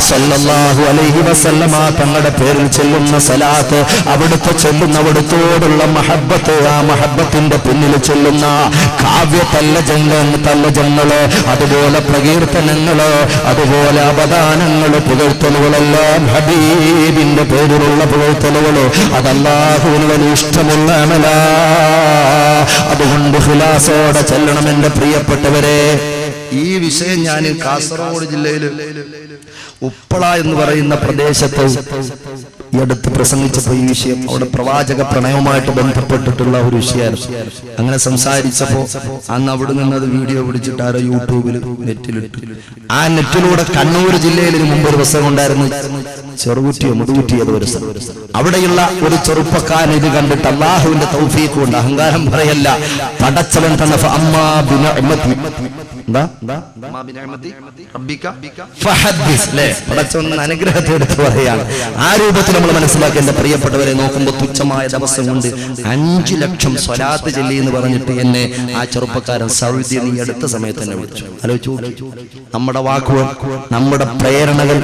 സല്ലല്ലാഹു അലൈഹി വസല്ലമ തങ്ങളുടെ പേരിൽ ചെല്ലുന്ന സലാത്ത്, അവിടുത്തെ ചെല്ലുന്നവിടുത്തോടുള്ള മഹബ്ബത്ത്, ആ മഹബ്ബത്തിന്റെ പിന്നിൽ ചെല്ലുന്ന കാവ്യ തല്ലജങ്ങള്, അതുപോലെ പ്രകീർത്തനങ്ങള്, അതുപോലെ അപദാനങ്ങള്, പുകഴ്ത്തലുകളെല്ലാം ഹബീബിന്റെ പേരിലുള്ള പുകഴ്ത്തലുകള്, അതല്ലാഹുവിന് വലിയ ഇഷ്ടമുള്ള അമലാ. അതുകൊണ്ട് ഖിലാസോടെ ചെല്ലണം എന്റെ പ്രിയപ്പെട്ടവരെ. ഈ വിഷയം ഞാൻ കാസർഗോഡ് ജില്ലയില് ഉപ്പള എന്ന് പറയുന്ന പ്രദേശത്ത് ഈ അടുത്ത് പ്രസംഗിച്ചപ്പോ ഈ വിഷയം അവിടെ പ്രവാചക പ്രണയവുമായിട്ട് ബന്ധപ്പെട്ടിട്ടുള്ള ഒരു വിഷയമായിരുന്നു. അങ്ങനെ സംസാരിച്ചപ്പോ അന്ന് അവിടെ നിന്നത് വീഡിയോ പിടിച്ചിട്ട് ആരോ യൂട്യൂബിൽ നെറ്റിലിട്ടു. ആ നെറ്റിലൂടെ കണ്ണൂർ ജില്ലയിൽ മുമ്പ് ഒരു പുസ്തകം ഉണ്ടായിരുന്നു, ചെറുകുറ്റിയോ മുതുകുറ്റിയോ ഒരു സ്ഥലം. അവിടെയുള്ള ഒരു ചെറുപ്പക്കാരൻ ഇത് കണ്ടിട്ട് അള്ളാഹുവിന്റെ തൗഫീഖ് കൊണ്ട്, അഹങ്കാരം പറയല്ല, പടച്ചവൻ തന്ന അനുഗ്രഹത്തെ എടുത്ത് പറയാണ്. ആ രൂപത്തിൽ നമ്മൾ മനസ്സിലാക്കി. എന്റെ പ്രിയപ്പെട്ടവരെ, നോക്കുമ്പോൾ തുച്ഛമായ ദിവസം കൊണ്ട് 5 ലക്ഷം സ്വലാത്ത് ചൊല്ലി എന്ന് പറഞ്ഞിട്ട് എന്നെ ആ ചെറുപ്പക്കാരൻ സൗദി നീ അടുത്ത സമയത്ത് തന്നെ വിളിച്ചു. ആലോചിച്ചു, നമ്മുടെ വാക്കുകൾ, നമ്മുടെ പ്രേരണകൾ,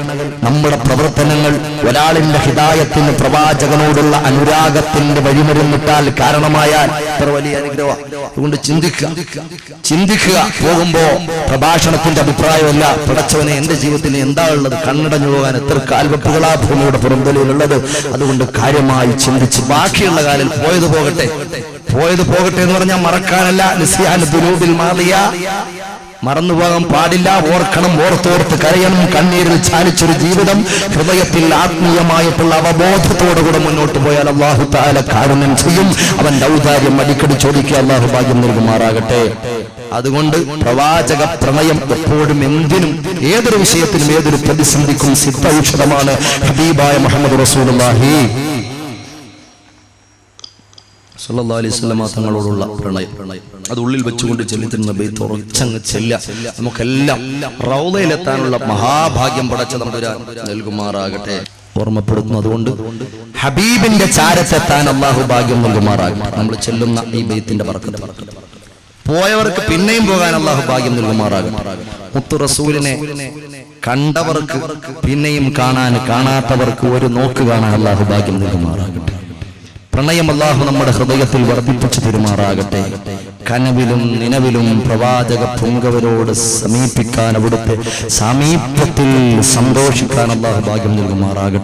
നമ്മുടെ പ്രവർത്തനങ്ങൾ ഒരാളിന്റെ ഹിദായത്തിന്, പ്രവാചകനോടുള്ള അനുരാഗത്തിന്റെ വഴിമരുന്നിട്ടാൽ കാരണമായാൽ ഇത്ര വലിയ അനുഗ്രഹം. അതുകൊണ്ട് ചിന്തിക്കുക. പോകുമ്പോ പ്രഭാഷണത്തിന്റെ അഭിപ്രായമല്ല, പടച്ചവനെ എന്റെ ജീവിതത്തിന് എന്താ ഉള്ളത്, കണ്ണടഞ്ഞു പോകാൻ എത്ര കാൽവെപ്പുകളാ ഭൂമിയുടെ പുറന്തലിലുള്ളത്. അതുകൊണ്ട് കാര്യമായി ചിന്തിച്ച് ബാക്കിയുള്ള കാലം പോയത് പോകട്ടെ എന്ന് പറഞ്ഞാൽ മറക്കാനല്ല, മറന്നുപോകാൻ പാടില്ല. ഓർക്കണം, ഓർത്തോർത്ത് കരയണം. കണ്ണീരിൽ ചാലിച്ചൊരു ജീവിതം, ഹൃദയത്തിൽ ആത്മീയമായിട്ടുള്ള അവബോധത്തോടുകൂടെ മുന്നോട്ട് പോയാൽ അല്ലാഹു തആല കാരുണ്യം ചെയ്യും. അവന്റെ ഔദാര്യം അടിക്കടി ചോദിക്കുക, അല്ലാഹു ഭാഗ്യം നൽകുമാറാകട്ടെ. അതുകൊണ്ട് പ്രവാചക പ്രണയം എപ്പോഴും എന്തിനും, ഏതൊരു വിഷയത്തിനും, ഏതൊരു പ്രതിസന്ധിക്കും സിദ്ധൌഷധമാണ് ഹബീബായ മുഹമ്മദ് റസൂലുള്ളാഹി സല്ലല്ലാഹു അലൈഹി വസല്ലം തങ്ങളോടുള്ള പ്രണയം. അത് ഉള്ളിൽ വെച്ചുകൊണ്ട് ചെല്ലിത്തരുന്ന ബൈത്ത് ഉറച്ചങ്ങ് ചെല്ല. നമുക്കെല്ലാം റൗളയിലെത്താനുള്ള മഹാഭാഗ്യം പടച്ച തമ്പുരാൻ നൽകുമാറാകട്ടെ. ഓർമ്മപ്പെടുത്തുന്നു. അതുകൊണ്ട് ഹബീബിന്റെ ചാരത്തെത്താൻ അല്ലാഹു ഭാഗ്യം നൽകുമാറാകട്ടെ. നമ്മൾ ചെല്ലുന്ന ഈ ബൈത്തിന്റെ ബർക്കത്ത്, പോയവർക്ക് പിന്നെയും പോകാൻ അല്ലാഹു ഭാഗ്യം നൽകുമാറാകട്ടെ. മുത്തു റസൂലിനെ കണ്ടവർക്ക് പിന്നെയും കാണാൻ, കാണാത്തവർക്ക് ഒരു നോക്ക് കാണാൻ അല്ലാഹു ഭാഗ്യം നൽകുമാറാകട്ടെ. പ്രണയം അല്ലാഹു നമ്മുടെ ഹൃദയത്തിൽ വർദ്ധിപ്പിച്ചു തരുമാറാകട്ടെ. കനവിലും നിലവിലും പ്രവാചക പുങ്കവരോട് സമീപിക്കാൻ, അവിടുത്തെ സമീപത്തിൽ സന്തോഷിക്കാൻ അല്ലാഹു ഭാഗ്യം നൽകുമാറാകട്ടെ.